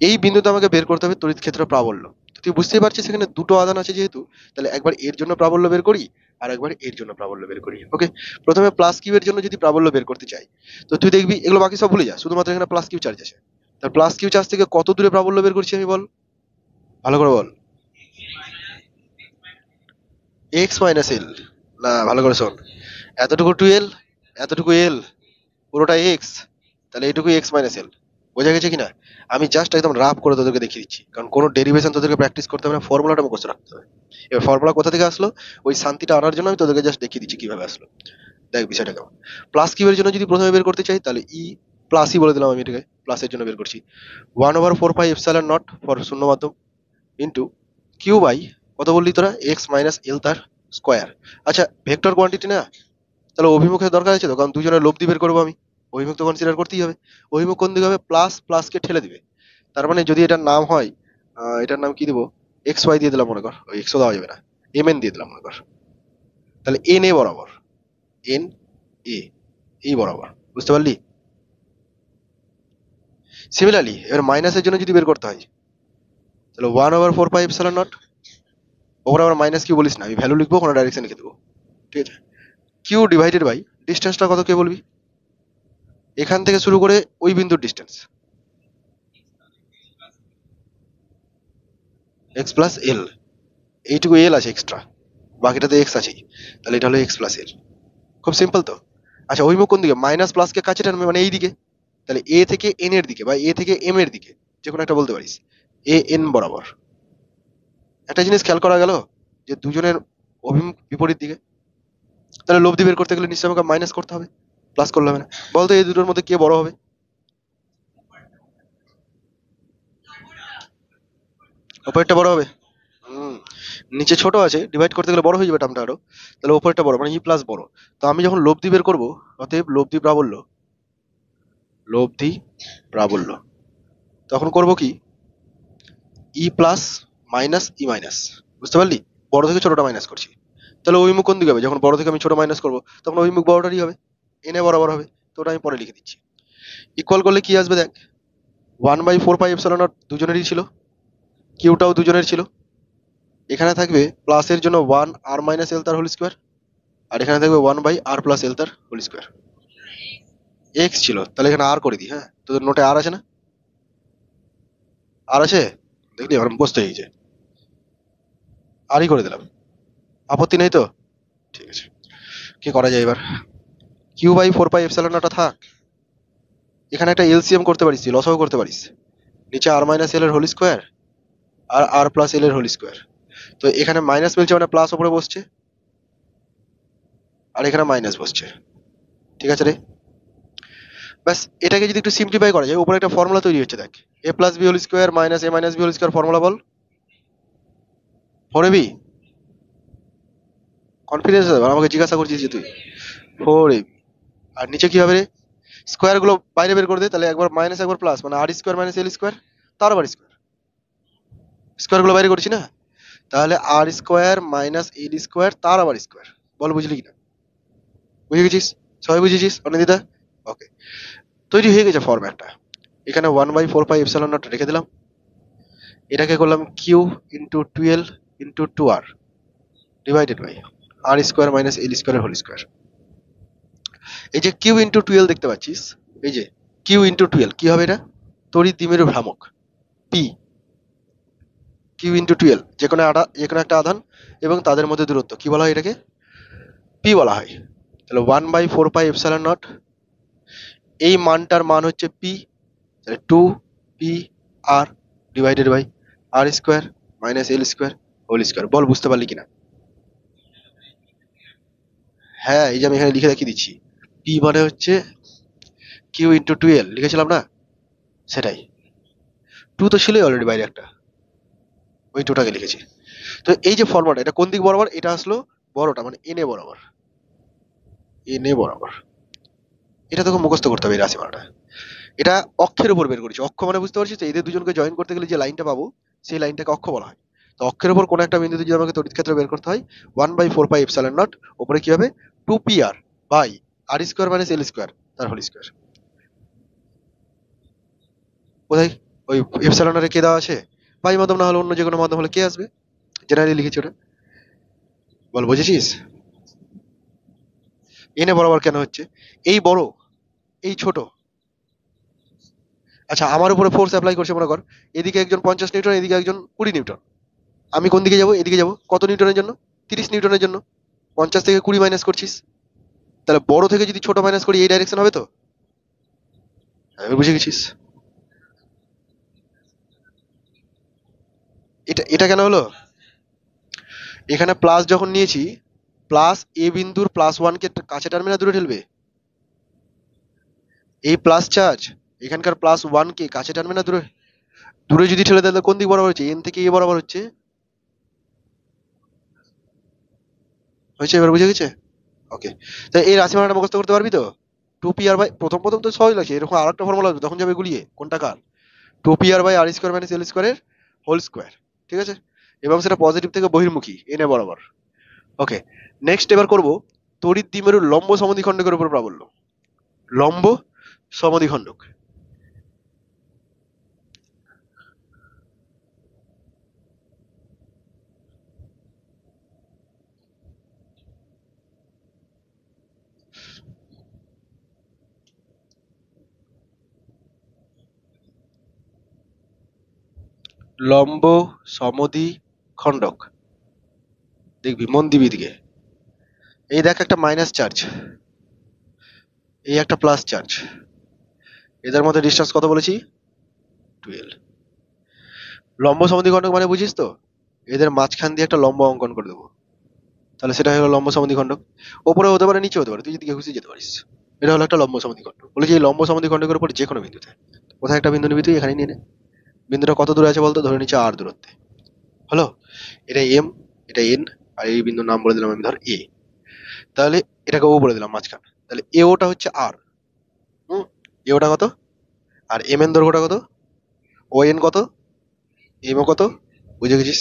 এই বিন্দুতে আমাকে বের করতে হবে তড়িৎ ক্ষেত্র প্রাবল্য। তো তুই বুঝতেই পারছিস এখানে দুটো আধান আছে যেহেতু, তাহলে একবার এর জন্য প্রাবল্য বের করি আর একবার এর জন্য প্রাবল্য বের করি। ওকে, প্রথমে প্লাস কিউ এর জন্য যদি প্রাবল্য বের করতে চাই, তো তুই দেখবি এগুলো বাকি সব ভুলে যা, শুধুমাত্র এখানে প্লাস কিউ চার্জ আছে। তার প্লাস কিউ চার্জ থেকে কত দূরে প্রাবল্য বের করছি আমি বল, ভালো করে বল। এক্স মাইনাস এল, না ভালো করে শোন, এতটুকু টুয়েলভ, এতটুকু এল, পুরোটা এক্স, তাহলে এইটুকু এক্স মাইনাস এল। বোঝা গেছে কিনা? আমি জাস্ট একদম রাফ করে তোদেরকে দেখিয়ে দিচ্ছি, কারণ কোনো ডেরিভেশন তোদেরকে প্র্যাকটিস করতে হবে না, ফর্মুলাটা মুখস্থ রাখতে হবে। এবার ফর্মুলা কোথা থেকে আসলো, ওই শান্তিটা আনার জন্য আমি তোদেরকে জাস্ট দেখিয়ে দিচ্ছি কিভাবে আসলো। দেখ বিষয়টা কেমন। প্লাস কিউবের জন্য যদি প্রথমে বের করতে চাই, তাহলে ই প্লাসই বলে দিলাম আমি, এটাকে প্লাসের জন্য বের করছি। 1/4 পাই এপসাইলন নট ফর শূন্য মাধ্যম ইন্টু কিউ বাই কত বললি তোরা, এক্স মাইনাস এল তার স্কোয়ার। আচ্ছা ভেক্টর কোয়ান্টিটি না, তাহলে অভিমুখের দরকার আছে তো, কারণ দুজনের লব্ধি বের করবো আমি, অভিমুখ তো কনসিডার করতেই হবে। অভিমুখ কোন দিকে হবে, প্লাস প্লাসকে ঠেলে দিবে। তার মানে যদি এটার নাম হয়, এটার নাম কি দিব, এক্স ওয়াই দিয়ে দিলাম মনে কর, ওই এক্সও দেওয়া যাবে না, এম এন দিয়ে দিলাম মনে কর। তাহলে এন এ বরাবর, এন এ এই বরাবর, বুঝতে পারলি? সিমিলারলি এবার মাইনাসের জন্য যদি বের করতে হয়, তাহলে 1/4 পাই এপসাইলন নট, ওপরে আবার মাইনাস কিউ বলিস না, আমি ভ্যালু লিখবো, কোনো ডাইরেকশন লিখে দেবো, ঠিক আছে? কিউ ডিভাইডেড বাই ডিস্টেন্সটা কত কে বলবি, এখান থেকে শুরু করে ওই বিন্দুর ডিস্টেন্স, এক্স প্লাস এল, এইটুকু এল আছে এক্সট্রা, বাকিটাতে এক্স আছেই, তাহলে এটা হলো এক্স প্লাস এল। খুব সিম্পল তো। আচ্ছা অভিমুখ কোন দিকে, মাইনাস প্লাসকে কাছে টানবে মানে এই দিকে, তাহলে এ থেকে এন এর দিকে বা এ থেকে এম এর দিকে, যে কোনো একটা বলতে পারিস, এ এন বরাবর। একটা জিনিস খেয়াল করা গেল যে দুজনের অভিমুখ বিপরীত দিকে, তাহলে লব্ধি বের করতে গেলে নিশ্চয়ই আমাকে মাইনাস করতে হবে, প্লাস করলে হবে না। বলতো এই দুটোর মধ্যে কে বড় হবে? ওপরেরটা বড় হবে। হুম, নিচে ছোট আছে, ডিভাইড করতে গেলে বড় হয়ে যাবে টার্মটা আরো, তাহলে ওপরেরটা বড় মানে ই প্লাস বড়। তো আমি যখন লব্ধি বের করবো, অতএব লব্ধি প্রাবল্য, লব্ধি প্রাবল্য, তখন করব কি, ই প্লাস মাইনাস ই মাইনাস, বুঝতে পারলি? বড় থেকে ছোটটা মাইনাস করছি, তাহলে অভিমুখ কোন দিকে হবে, যখন বড় থেকে আমি ছোট মাইনাস করবো তখন অভিমুখ বড়টারই হবে, এনে বরাবর হবে। তো ওটা আমি পরে লিখে দিচ্ছি। ইকুয়াল করলে কি আসবে দেখ, 1/4 পাই এপসাইলন নট দুজনেরই ছিল, কিউটাও দুজনের ছিল। এখানে থাকবে প্লাসের জন্য 1 আর মাইনাস এল তার হোল স্কোয়ার, আর এখানে থাকবে 1/r+l তার হোল স্কোয়ার। এক্স ছিল, তাহলে এখানে আর করে দিই। হ্যাঁ তোদের নোটে আর আছে না, আর আছে, দেখলি আমার মুখস্থ হয়ে গেছে, আরই করে দিলাম, আপত্তি নেই তো? ঠিক আছে, কি করা যায় এবার, Q/4 পাই এপসাইলন নটটা থাক, এখানে একটা এলসিএম করতে পারিস, লসাও করতে পারিস, নিচে r-l এর হোল স্কোয়ার আর r+l এর হোল স্কোয়ার। তো এখানে মাইনাস মিলছে মানে প্লাস ওপরে বসছে, আর এখানে মাইনাস বসছে, ঠিক আছে রে? ব্যাস, এটাকে যদি একটু সিম্পলিফাই করা যায়, উপরে একটা ফর্মুলা তৈরি হচ্ছে দেখ, a+b whole square minus a-b whole square, formula বল, 4ab, কনফিডেন্স আমাকে জিজ্ঞাসা করছিস যে তুই, 4ab। আর নিচে কি হবে রে, স্কোয়ার গুলো বাইরে বের করে দে, তাহলে একবার মাইনাস একবার প্লাস, মানে আর স্কোয়ার মাইনাস এল স্কোয়ার, তার আবার স্কোয়ার, স্কোয়ার গুলো বাইরে করছি না, তাহলে আর স্কোয়ার মাইনাস এল স্কোয়ার তার আবার স্কোয়ার। বল বুঝলি কিনা? বুঝে গেছিস? সবাই বুঝেছিস অনিন্দিতা? ওকে, তৈরি হয়ে গেছে ফর্ম্যাটটা। এখানে 1/4πε0 রেখে দিলাম, এটাকে করলাম Q into 12 into 2r divided by R square minus L স্কোয়ারের হোল স্কোয়ার। এই যে কিউ ইন্টু 12 দেখতে পাচ্ছিস, এই যে কিউ ইন্টু 12 কি হবে? এটা তড়িৎ দ্বিমেরু ভ্রামক পি। কিউ ইন্টু 12 যে কোনো একটা আধান এবং তাদের মধ্যে দূরত্ব কি বলা হয়? এটাকে পি বলা হয়। তাহলে 1/4πε0, এই মানটার মান হচ্ছে পি, তাহলে 2 P R divided by R square minus L square whole square. বল বুঝতে পারলি কিনা? হ্যাঁ, এই যে আমি এখানে লিখে দেখিয়ে দিচ্ছি, পি মানে হচ্ছে কিউ ইন্টু 12 লিখেছিলাম না, সেটাই। 2 তো ছিলই অলরেডি বাইরে একটা, ওই 2টাকে লিখেছি। তো এই যে ফর্মুলাটা, এটা কোন দিক বরাবর? এটা আসলো বড়টা মানে এনএ বরাবর, এনএ বরাবর। এটা তোকে মুখস্থ করতে হবে এই রাশিমালাটা। এটা অক্ষের উপর বের করেছি। অক্ষ মানে বুঝতে পারছিস তো, এদের দুজনকে জয়েন করতে গেলে যে লাইনটা পাবো সেই লাইনটাকে অক্ষ বলা হয়। তো অক্ষের উপর কোনো একটা বিন্দুতে যদি আমাকে তড়িৎ ক্ষেত্র বের করতে হয়, 1/4πε0 উপরে কি হবে? 2pr by R square minus L square তার হোল স্কোয়ার। কোথায় ওই এপসাইলন আর কে দেওয়া আছে? পাই মাধ্যম না হলে অন্য যে কোনো মাধ্যম হলে কে আসবে? জেনারেলি লিখেছি ওটা। বল বুঝেছিস? এনে বরাবর কেন হচ্ছে? এই বড়, এই ছোট। আচ্ছা, আমার উপরে ফোর্স অ্যাপ্লাই করছে মনে কর, এদিকে একজন 50 নিউটন, এদিকে একজন 20 নিউটন। আমি কোন দিকে যাবো? এদিকে যাবো। কত নিউটনের জন্য? 30 নিউটনের জন্য। 50 থেকে 20 মাইনাস করছিস, তাহলে বড় থেকে যদি ছোট মাইনাস করি এই ডাইরেকশন হবে তো? বুঝে গেছিস? এটা এটা কেন হলো? এখানে প্লাস যখন নিয়েছি, প্লাস এ বিন্দুর +1 কে কাছে টানবে না দূরে ঠেলবে? এই প্লাস চার্জ এখানকার +1 কে কাছে টানবে না দূরে? দূরে যদি ঠেলে দেয় তাহলে কোন দিক বরাবর হচ্ছে? এন থেকে এ বরাবর হচ্ছে। হয়েছে? এবার বুঝে গেছে? ওকে। তো এই রাশিমালাটা মুখস্থ করতে পারবি তো? 2pr বাই, প্রথম প্রথম তো সহজ লাগছে, এরকম আর একটা ফর্মুলা আসবে তখন যাবে গুলিয়ে কোনটা কার। 2pr/r² মাইনাস এল স্কোয়ারের হোল স্কোয়ার। ঠিক আছে? এবং সেটা পজিটিভ থেকে বহির্মুখী এনে বরাবর। ওকে, নেক্সট এবার করব তড়িৎ দ্বিমেরুর লম্ব সমদ্বিখণ্ডকের উপর প্রাবল্য। লম্ব সমদ্বিখণ্ডক। লম্ব সমদ্বিখণ্ডক, দেখবি মন দিবি দিকে। এই দেখ, একটা মাইনাস চার্জ, এই একটা প্লাস চার্জ, এদের মধ্যে ডিসটেন্স কত বলেছি? 12। লম্ব সমদ্বিখণ্ডক মানে বুঝিস তো, এদের মাঝখান দিয়ে একটা লম্ব অঙ্কন করে দেবো, তাহলে সেটা হলো লম্ব সমদ্বিখণ্ডক। ওপরে হতে পারে, নিচে হতে পারে, তুই যেদিকে খুশি যেতে পারিস। এটা হলো একটা লম্ব সমদ্বিখণ্ডক। বলেছি এই লম্ব সমদ্বিখণ্ডকের উপর যে কোনো বিন্দুতে, কোথায় একটা বিন্দু নিবি তুই, এখানে নিয়ে নে। বিন্দুটা কত দূরে আছে বলতো? ধরে নিচ্ছে আর দূরত্বে। হলো, এটা এম, এটা এন, আর এই বিন্দুর নাম বলে দিলাম আমি ধর এ। তাহলে এটাকে ও বলে দিলাম মাঝখান। তাহলে এ ওটা হচ্ছে আর, এ ওটা কত, আর এম এন দৈর্ঘ্যটা কত, ও এন কত, এম ও কত। বুঝে গেছিস?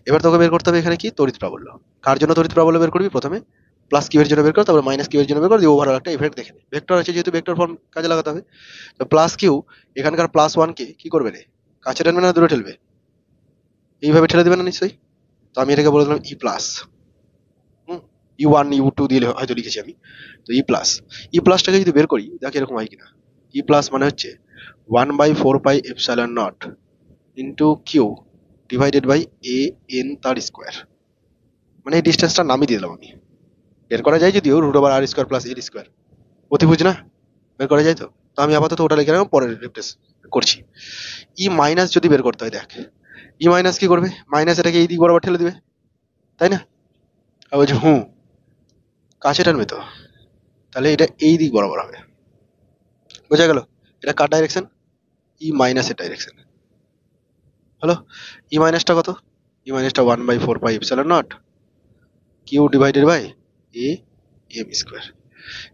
এবার তোকে বের করতে হবে এখানে কি তড়িৎ প্রাবল্য। কার জন্য তড়িৎ প্রাবল্য বের করবি? প্রথমে প্লাস কিউ এর জন্য বের কর, তারপর মাইনাস কিউ এর জন্য বের কর, দিয়ে ওভারঅল একটা ইফেক্ট দেখে নে। ভেক্টর আছে যেহেতু ভেক্টর ফর্ম কাজে লাগাতে হবে। তো প্লাস কিউ এখানকার +1 কে কি করবে রে? কাছে টানবে না দূরে ঠেলবে? এইভাবে ঠেলে দেবে না নিশ্চয়ই? তো আমি এটাকে বলে দিলাম ই প্লাস। U1 U2 দিয়ে হয়তো লিখেছি আমি। তো ই প্লাস, ই প্লাসটাকে যদি বের করি দেখ এরকম হয় কিনা। ই প্লাস মানে হচ্ছে 1/4πε0 into Q divided by A N তার স্কোয়ার। মানে এই ডিস্টেন্সটা নামিয়ে দিয়ে দিলাম আমি। বের করা যায় যদিও √r² প্লাস এল স্কোয়ার, অতিভুজ না? বের করা যায় তো? তো আমি আপাতত ওটা লিখে রাখলাম, পরে রিপ্লেস করছি। ই মাইনাস যদি বের করতে হয়, দেখ ই মাইনাস কি করবে? মাইনাস এটাকে এই দিক বরাবর ঠেলে দিবে, তাই না? আর বলছে কাছে টানবে তো, তাহলে এটা এই দিক বরাবর হবে। বোঝা গেল? এটা কার ডাইরেকশন? ই মাইনাসের ডাইরেকশন। হলো, ই মাইনাসটা কত? ই মাইনাসটা 1/4πε0 Q divided by A M square.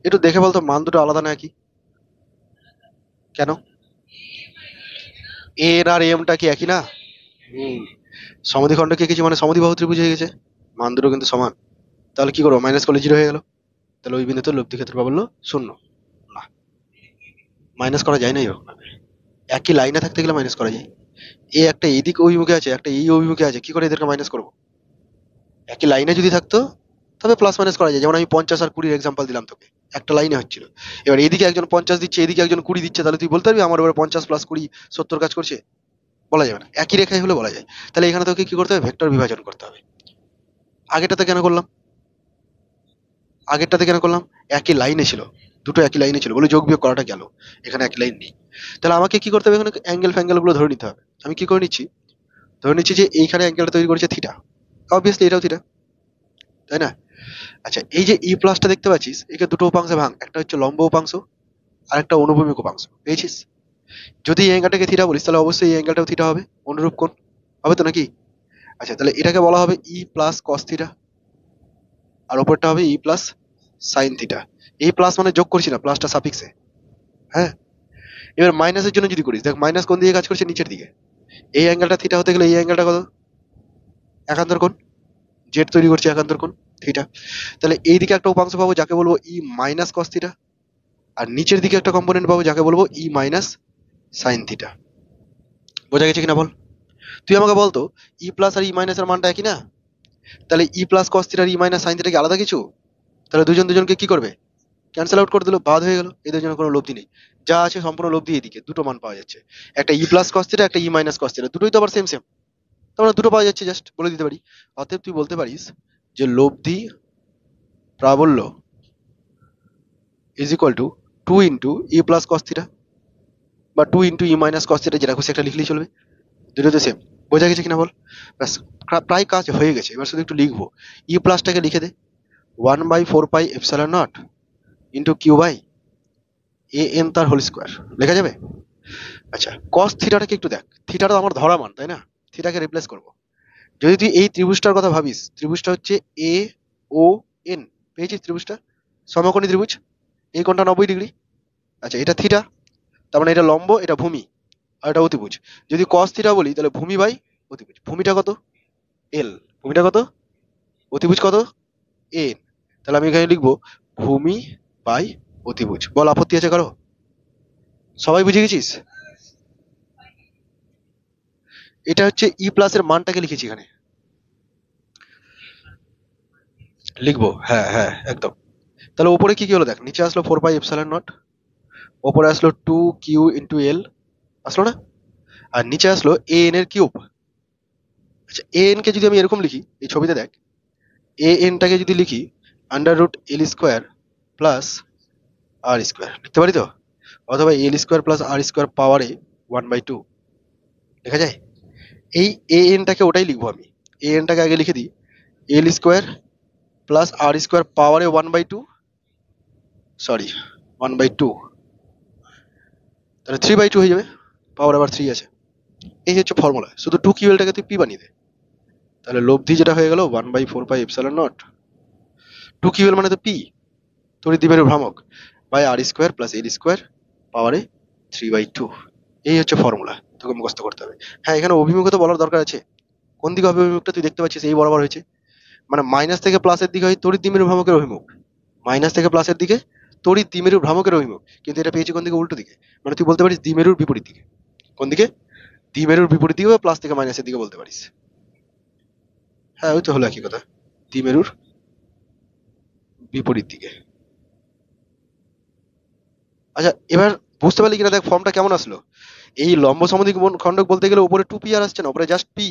একটু দেখে বলতো মান দুটো আলাদা না কি? কেন? এন আর এমটা কি একই না? হুম, সমদ্বিখণ্ডক কে কিছু মানে সমদ্বিবাহু ত্রিভুজ হয়ে গেছে, মান দুটো কিন্তু সমান। তাহলে কি করবো? মাইনাস করলে 0 হয়ে গেল। তাহলে ওই বিন্দুতে লব্ধি ক্ষেত্র প্রাবল্য শূন্য। না, মাইনাস করা যায় না এরকম ভাবে। একই লাইনে থাকতে গেলে মাইনাস করা যায়। এ একটা এদিক অভিমুখে আছে, একটা এই অভিমুখে আছে, কি করে এদেরকে মাইনাস করবো? একই লাইনে যদি থাকতো তবে প্লাস মাইনাস করা যায়। যেমন আমি 50 আর 20 এক্সাম্পল দিলাম তোকে, একটা লাইনে হচ্ছিল। এবার এদিকে একজন 50 দিচ্ছে, এদিকে একজন 20 দিচ্ছে, তাহলে তুই বলতে পারবি আমার উপরে 50 প্লাস 20 70 কাজ করছে? বলা যাবে না। একই রেখায় হলে বলা যায়। তাহলে এখানে তোকে কি করতে হবে? ভেক্টর বিভাজন করতে হবে। আগেরটাতে কেন করলাম? আগেরটাতে কেন করলাম? একই লাইনে ছিল, দুটো একই লাইনে ছিল বলে যোগ বিয়োগ করাটা গেল। এখানে একই লাইন নেই। তাহলে আমাকে কি করতে হবে? এখানে অ্যাঙ্গেল ফ্যাঙ্গেল গুলো ধরে নিতে হবে। আমি কি করে নিচ্ছি? ধরে নিচ্ছি যে এইখানে অ্যাঙ্গেলটা তৈরি করেছে থিটা, অবভিয়াসলি এটাও থিটা, তাই না? আচ্ছা, এই যে ই প্লাসটা দেখতে পাচ্ছিস, একে দুটো উপাংশে ভাঙ, একটা হচ্ছে লম্ব উপাংশ আর একটা অনুভূমিক উপাংশ, পেয়েছিস? যদি এই অ্যাঙ্গেলটাকে থিটা বলিস তাহলে অবশ্যই এই অ্যাঙ্গেলটাও থিটা হবে, অনুরূপ কোণ হবে তো নাকি? আচ্ছা, তাহলে এটাকে বলা হবে ই প্লাস কস থিটা, আর ওপরটা হবে ই প্লাস সাইন থিটা। এই প্লাস মানে যোগ করছি না, প্লাসটা সাফিক্সে। হ্যাঁ, এবার মাইনাসের জন্য যদি করিস, দেখ মাইনাস কোণ দিয়ে কাজ করছে? নিচের দিকে। এই অ্যাঙ্গেলটা থিটা হতে গেলে এই অ্যাঙ্গেলটা কত? একান্তর কোণ। জেড তৈরি করছে একান্তর কোণ থিটা। তাহলে এই দিকে একটা উপাংশ পাবো যাকে বলবো ই মাইনাস কস থিটা, আর নিচের দিকে একটা কম্পোনেন্ট পাবো যাকে বলবো ই মাইনাস সাইন থিটা। বোঝা গেছে কিনা বল? তুই আমাকে বলতো ই প্লাস আর ই মাইনাস এর মানটা একই না? তাহলে ই প্লাস কস থিটা আর ই মাইনাস সাইন থিটা কি আলাদা কিছু? তাহলে দুজন দুজনকে কি করবে? ক্যান্সেল আউট করে দিল, বাদ হয়ে গেল। এদের জন্য কোনো লব্ধি নেই। যা আছে সম্পূর্ণ লব্ধি এদিকে, দুটো মান পাওয়া যাচ্ছে। একটা ই প্লাস কস থিটা, একটা ই মাইনাস কস থিটা, দুটোই তো আবার সেম সেম। তার মানে দুটো পাওয়া যাচ্ছে, জাস্ট বলে দিতে পারি। অতএব তুই বলতে পারিস যে লব্ধি প্রাবল্য is equal to 2 into E plus cos theta বা 2 into E minus cos theta, যেটা খুশি একটা লিখলেই চলবে। দুটো তো সেম। বোঝা গেছে কিনা বল? ব্যাস, প্রায় কাজ হয়ে গেছে। এবার শুধু একটু লিখবো। ই প্লাসটাকে লিখে দে 1/4 pi epsilon naught into Q by A N তার হোল স্কোয়ার, লেখা যাবে? আচ্ছা, কস থিটাটাকে একটু দেখ। থিটাটা আমার ধরা মান, তাই না? থিটাকে রিপ্লেস করবো। যদি তুই এই ত্রিভুজটার কথা ভাবিস, ত্রিভুজটা হচ্ছে এ ও এন, পেয়েছিস ত্রিভুজটা? সমকোণী ত্রিভুজ। এই কোণটা 90 ডিগ্রি। আচ্ছা, এটা থিটা, তার মানে এটা লম্ব, এটা ভূমি, আর এটা অতিভুজ। যদি কস থিটা বলি তাহলে ভূমি বাই অতিভুজ। ভূমিটা কত? এল। ভূমিটা কত? অতিভুজ কত? এন। তাহলে আমি এখানে লিখবো ভূমি বাই অতিভুজ। বল, আপত্তি আছে কারো? সবাই বুঝে গেছিস? এটা হচ্ছে ই প্লাস এর মানটাকে লিখেছি এখানে, লিখবো। হ্যাঁ হ্যাঁ, একদম। তাহলে উপরে কি কি হলো দেখ, নিচে আসলো 4 পাই এপসাইলন নট, ওপরে আসলো 2 কিউ ইন্টু এল, আসলো না? আর নিচে আসলো এ এন এর কিউব। আচ্ছা, এ এন কে যদি আমি এরকম লিখি, এই ছবিতে দেখ, এ এনটাকে যদি লিখি √L² প্লাস R², লিখতে পারি তো? অথবা L² প্লাস R² পাওয়ারে 1/2 লেখা যায়। এই এ এনটাকে ওটাই লিখবো আমি। এ এনটাকে আগে লিখে দিই L² প্লাস R² পাওয়ারে 1/2, সরি 1/2, তাহলে 3/2 হয়ে যাবে, পাওয়ার আবার 3 আছে। এই হচ্ছে ফর্মুলা। শুধু 2QL-টাকে তুই পি বানিয়ে দে, তাহলে লব্ধি যেটা হয়ে গেল 1/4 পাই এপসাইলন নট। 2QL মানে তো পি, তড়িৎ দ্বিমেরু ভ্রামক, বাই R² প্লাস L² পাওয়ারে 3/2। এই হচ্ছে ফর্মুলা, তোকে মুখস্থ করতে হবে। হ্যাঁ, এখানে অভিমুখ তো বলার দরকার আছে। কোন দিকে হবে অভিমুখটা? তুই দেখতে পাচ্ছিস এই বরাবর হয়েছে, মানে মাইনাস থেকে প্লাসের দিকে হয় তড়িৎ দ্বিমেরু ভ্রামকের অভিমুখ। মাইনাস থেকে প্লাসের দিকে তড়িৎ দ্বিমেরু ভ্রামকের অভিমুখ, কিন্তু এটা পেয়েছি কোন দিকে? উল্টো দিকে। মানে তুই বলতে পারিস দ্বিমেরুর বিপরীত দিকে। কোন দিকে? দ্বিমেরুর বিপরীত দিকে বা প্লাস থেকে মাইনাসের দিকে বলতে পারিস। হ্যাঁ, ওই তো হলো একই কথা, দ্বিমেরুর বিপরীত দিকে। আচ্ছা, এবার বুঝতে পারলি কিনা দেখ ফর্মটা কেমন আসলো। এই লম্ব সমদ্বিখণ্ডক খণ্ডক বলতে গেলে উপরে 2 পি আর আসছে না, উপরে জাস্ট পি,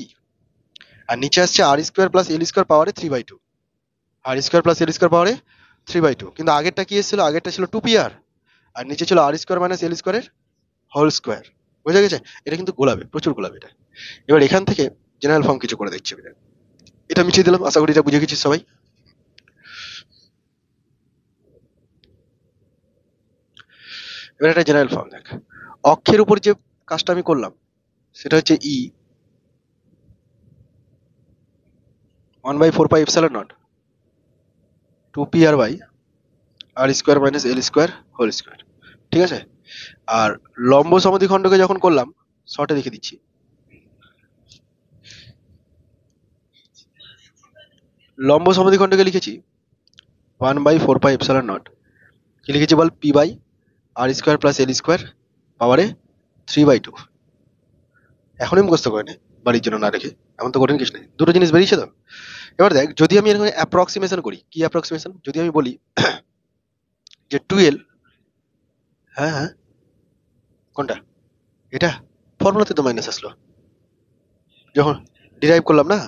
আর নিচে আসছে R² প্লাস L² পাওয়ারে 3/2। R² প্লাস L² পাওয়ারে 3/2, কিন্তু আগেরটা কি এসেছিল? আগেরটা ছিল 2 পি আর নিচে ছিল R² মাইনাস L² এর হোল স্কোয়ার। বোঝা গেছে? এটা কিন্তু গোলাবে, প্রচুর গোলাবে এটা। এবার এখান থেকে জেনারেল ফর্ম কিছু করে দেখছি আমি। এটা মিটিয়ে দিলাম, আশা করি এটা বুঝে গেছিস সবাই। এবার একটা জেনারেল ফর্ম দেখ। অক্ষের উপর যে কাজটা আমি করলাম সেটা হচ্ছে E 1/4 pi epsilon naught 2 PR by R² minus L² whole square, ঠিক আছে? আর লম্ব সমদ্বিখণ্ডকে যখন করলাম, শর্টে লিখে দিচ্ছি, লম্ব সমদ্বিখণ্ডকে লিখেছি 1/4 পাই এপসাইলন নট, কি লিখেছি বল? P by R² plus L² পাওয়ারে 3/2। এখনই মুখস্থ করে নে, বাড়ির জন্য না রেখে। এমন তো কঠিন কিছু নেই, দুটো জিনিস বেরিয়েছে তো। এবার দেখ, যদি আমি এখানে অ্যাপ্রক্সিমেশন করি, কি অ্যাপ্রক্সিমেশন, যদি আমি বলি যে 12, হ্যাঁ হ্যাঁ, কোনটা, এটা ফর্মুলাতে তো মাইনাস আসলো যখন ডিরাইভ করলাম না,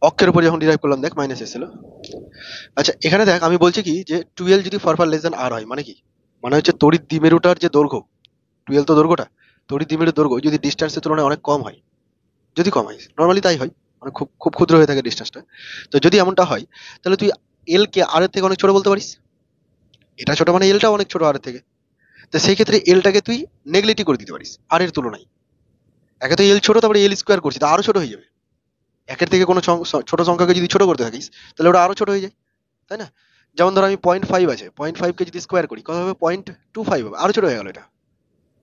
অক্ষের উপর যখন ডিরাইভ করলাম, দেখ মাইনাস এসেছিল। আচ্ছা, এখানে দেখ আমি বলছি কি যে 12 যদি ফর লেস দেন আর হয়, মানে কি, মানে হচ্ছে তড়িৎ দ্বিমেরুটার যে দৈর্ঘ্য, 12 তো দৈর্ঘ্যটা, তড়িৎ দ্বিমেরুর দৈর্ঘ্য যদি ডিস্টেন্সের তুলনায় অনেক কম হয়, যদি কম হয়, নর্মালি তাই হয়, মানে খুব খুব ক্ষুদ্র হয়ে থাকে ডিস্টেন্সটা, তো যদি এমনটা হয়, তাহলে তুই এল কে আর এর থেকে অনেক ছোট বলতে পারিস। এটা ছোট মানে এলটা অনেক ছোট আর এর থেকে। তো সেই ক্ষেত্রে এলটাকে তুই নেগলেক্টই করে দিতে পারিস আর এর তুলনায়। একে তো এল ছোট, তারপরে এল স্কোয়ার করছি, তা আরো ছোট হয়ে যাবে। একের থেকে কোনো ছোট সংখ্যাকে যদি ছোট করতে থাকিস, তাহলে ওটা আরো ছোট হয়ে যায়, তাই না? যেমন ধর আমি 0.5 আছে, 0.5 কে যদি স্কোয়ার করি কত হবে, 0.25 হবে, আরো ছোট হয়ে গেল এটা।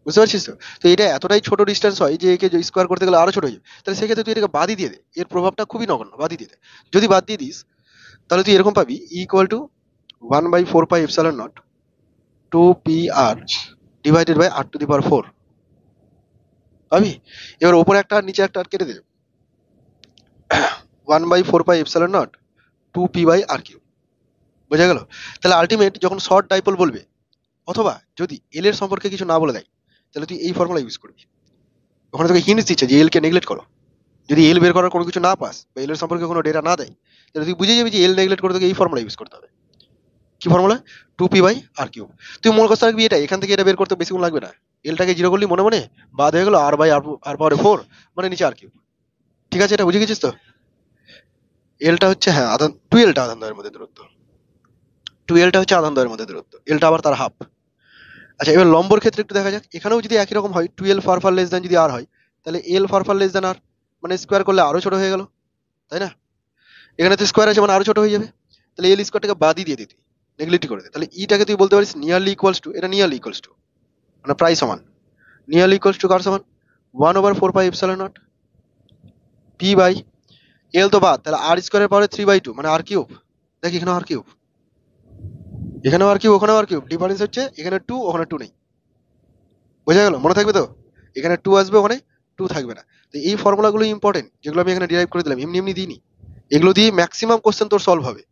বুঝতে পারছিস তো? তো এটা এতটাই ছোট ডিস্টেন্স হয় যে একে স্কোয়ার করতে গেলে আরো ছোট হয়ে যাবে। তাহলে সেক্ষেত্রে তুই এটাকে বাদই দিয়ে দে, এর প্রভাবটা খুবই নগণ্য, বাদই দিয়ে দে। যদি বাদ দিয়ে দিস, তাহলে তুই এরকম পাবি equal to 1/4πε0 2πr divided by r⁴ পাবি। এবার ওপরে একটা আর নিচে একটা আর কেটে দে, 1/4πε0 2p/r3। বোঝা গেল? তাহলে আলটিমেট যখন শর্ট ডাইপোল বলবে, অথবা যদি এল এর সম্পর্কে কিছু না বলে দেয়, তাহলে তুই এই ফর্মুলা ইউজ করবি। ওখানে তোকে হিন্টস দিচ্ছে যে এল কে নেগলেক্ট করো। যদি এল বের করার কোনো কিছু না পাস, বা এল এর সম্পর্কে কোনো ডেটা না দেয়, তাহলে তুই বুঝে যাবি যে এল নেগলেক্ট করে তোকে এই ফর্মুলা ইউজ করতে হবে। কি ফর্মুলা? 2p/r3। তুই মনে করতে রাখবি এটা, এখান থেকে এটা বের করতে বেশিক্ষণ লাগবে না। এলটাকে জিরো করলি মনে মনে, বাদ হয়ে গেল r/r⁴, মানে নিচে r3। ঠিক আছে, এটা বুঝে গেছিস তো? এলটা হচ্ছে, হ্যাঁ, আধান, 2l টা আধান দ্বয়ের মধ্যে দূরত্ব, 2l টা হচ্ছে আধান দ্বয়ের মধ্যে দূরত্ব, এলটা আবার তার হাফ। আচ্ছা, এবার লম্বর ক্ষেত্রে একটু দেখা যাক। এখানেও যদি একই রকম হয়, 12 ফার লেস দেন যদি আর হয়, তাহলে এল ফার লেস দেন আর, মানে স্কোয়ার করলে আরো ছোট হয়ে গেল, তাই না? এখানে তো স্কোয়ার আছে মানে আরো ছোট হয়ে যাবে। তাহলে এল স্কোয়ারটাকে বাদই দিয়ে দিতে, নেগলেক্ট করে দে। তাহলে ইটাকে তুই বলতে পারিস নিয়ারলি ইকুয়ালস টু, এটা নিয়ারলি ইকুয়ালস টু মানে প্রায় সমান, নিয়ারলি ইকুয়ালস টু কার সমান, 1/4πε0 p/, এল তো বাদ, তাহলে আর স্কোয়ারের পাওয়ারে 3/2 মানে r3। দেখ এখানে r3, এখানেও r3, ওখানেও r3, ডিফারেন্স হচ্ছে এখানে 2, ওখানে 2 নেই। বোঝা গেল? মনে থাকবে তো? এখানে 2 আসবে, ওখানে 2 থাকবে না। তো এই ফর্মুলাগুলো ইম্পর্টেন্ট, যেগুলো আমি এখানে ডিরাইভ করে দিলাম, এমনি এমনি দিইনি। এগুলো দিয়ে ম্যাক্সিমাম কোশ্চেন তোর সলভ হবে।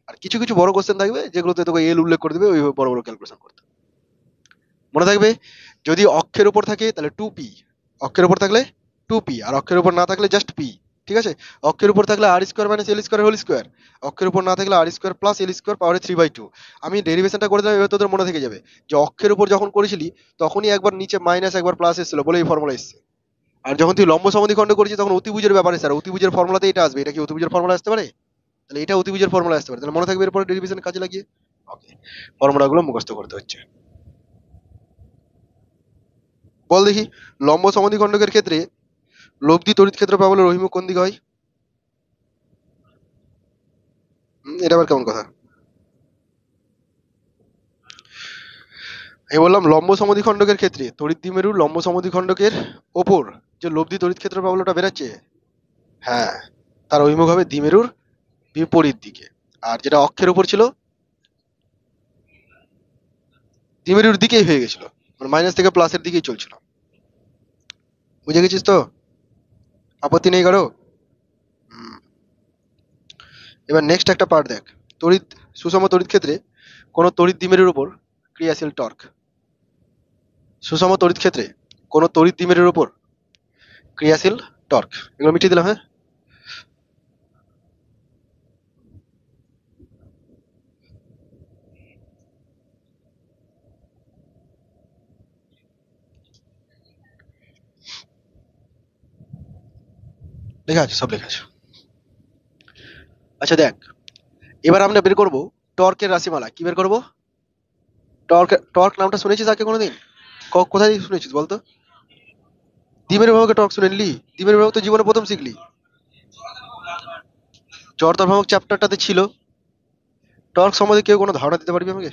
আর কিছু কিছু বড় কোশ্চেন থাকবে যেগুলোতে তোকে এল উল্লেখ করে দেবে, ওইভাবে বড় বড় ক্যালকুলেশন করতে হবে। মনে থাকবে, যদি অক্ষের উপর থাকে তাহলে 2p, অক্ষের উপর থাকলে 2p, আর অক্ষের উপর না থাকলে জাস্ট p। ঠিক আছে? অক্ষের উপর থাকলে আর square minus L square whole square, অক্ষের উপর না থাকলে আর স্কোয়ার প্লাস এল স্কোয়ার পাওয়ারে 3/2। আমি ডেরিভেশনটা করে দিলাম, এবার তোদের মনে থেকে যাবে যে অক্ষের উপর যখন করেছিলি তখনই একবার নিচে মাইনাস একবার প্লাস এসেছিল বলে এই ফর্মুলা এসেছে। আর যখন তুই লম্ব সমদ্বিখণ্ড করেছিস তখন অতিভুজের ব্যাপারে স্যার, অতিভুজের ফর্মুলাতে এটা আসবে। এটা কি অতিভুজের ফর্মুলা আসতে পারে? তাহলে এটা অতিভুজের ফর্মুলা আসতে পারে। তাহলে মনে থাকবে এরপরে ডেরিভেশন কাজে লাগিয়ে। ওকে, ফর্মুলাগুলো মুখস্থ করতে হচ্ছে। বল দেখি, লম্ব সমদ্বিখণ্ডকের ক্ষেত্রে লব্ধি তড়িৎ ক্ষেত্র পাবলের অভিমুখ কোন দিকে হয়? এটা আবার কেমন কথা? আমি বললাম লম্ব সমদ্বিখণ্ডকের ক্ষেত্রে তড়িৎ দ্বিমেরুর লম্ব সমদ্বিখণ্ডকের ওপর যে লব্ধি তড়িৎ ক্ষেত্র পাবলটা বেরাচ্ছে, হ্যাঁ, তার অভিমুখ হবে দ্বিমেরুর বিপরীত দিকে। আর যেটা অক্ষের উপর ছিল দ্বিমেরুর দিকেই হয়ে গেছিল, মানে মাইনাস থেকে প্লাসের দিকেই চলছিল। বুঝে গেছিস তো? আপত্তি নেই কারো? হুম। এবার নেক্সট একটা পার্ট দেখ, তড়িৎ সুষম তড়িৎ ক্ষেত্রে কোন তড়িৎ দ্বিমেরুর উপর ক্রিয়াশীল টর্ক। সুষম তড়িৎ ক্ষেত্রে কোন তড়িৎ দ্বিমেরুর উপর ক্রিয়াশীল টর্ক, এগুলো মিটিয়ে দিলাম, হ্যাঁ। লেখা আছে, সব লেখা আছে। আচ্ছা দেখ, এবার আমরা বের করব টর্কের রাশিমালা। কি বের করব? টর্ক, টর্ক নামটা শুনেছিস আগে কোনোদিন? কোথায় শুনেছিস বলতো? দ্বিমেরু ভ্রামকে টর্ক শুনে নিলি? দ্বিমেরু ভ্রামক তো জীবনে প্রথম শিখলি, জড়তার ভ্রামক চ্যাপ্টারটাতে ছিল। টর্ক সম্বন্ধে কেউ কোনো ধারণা দিতে পারবি আমাকে?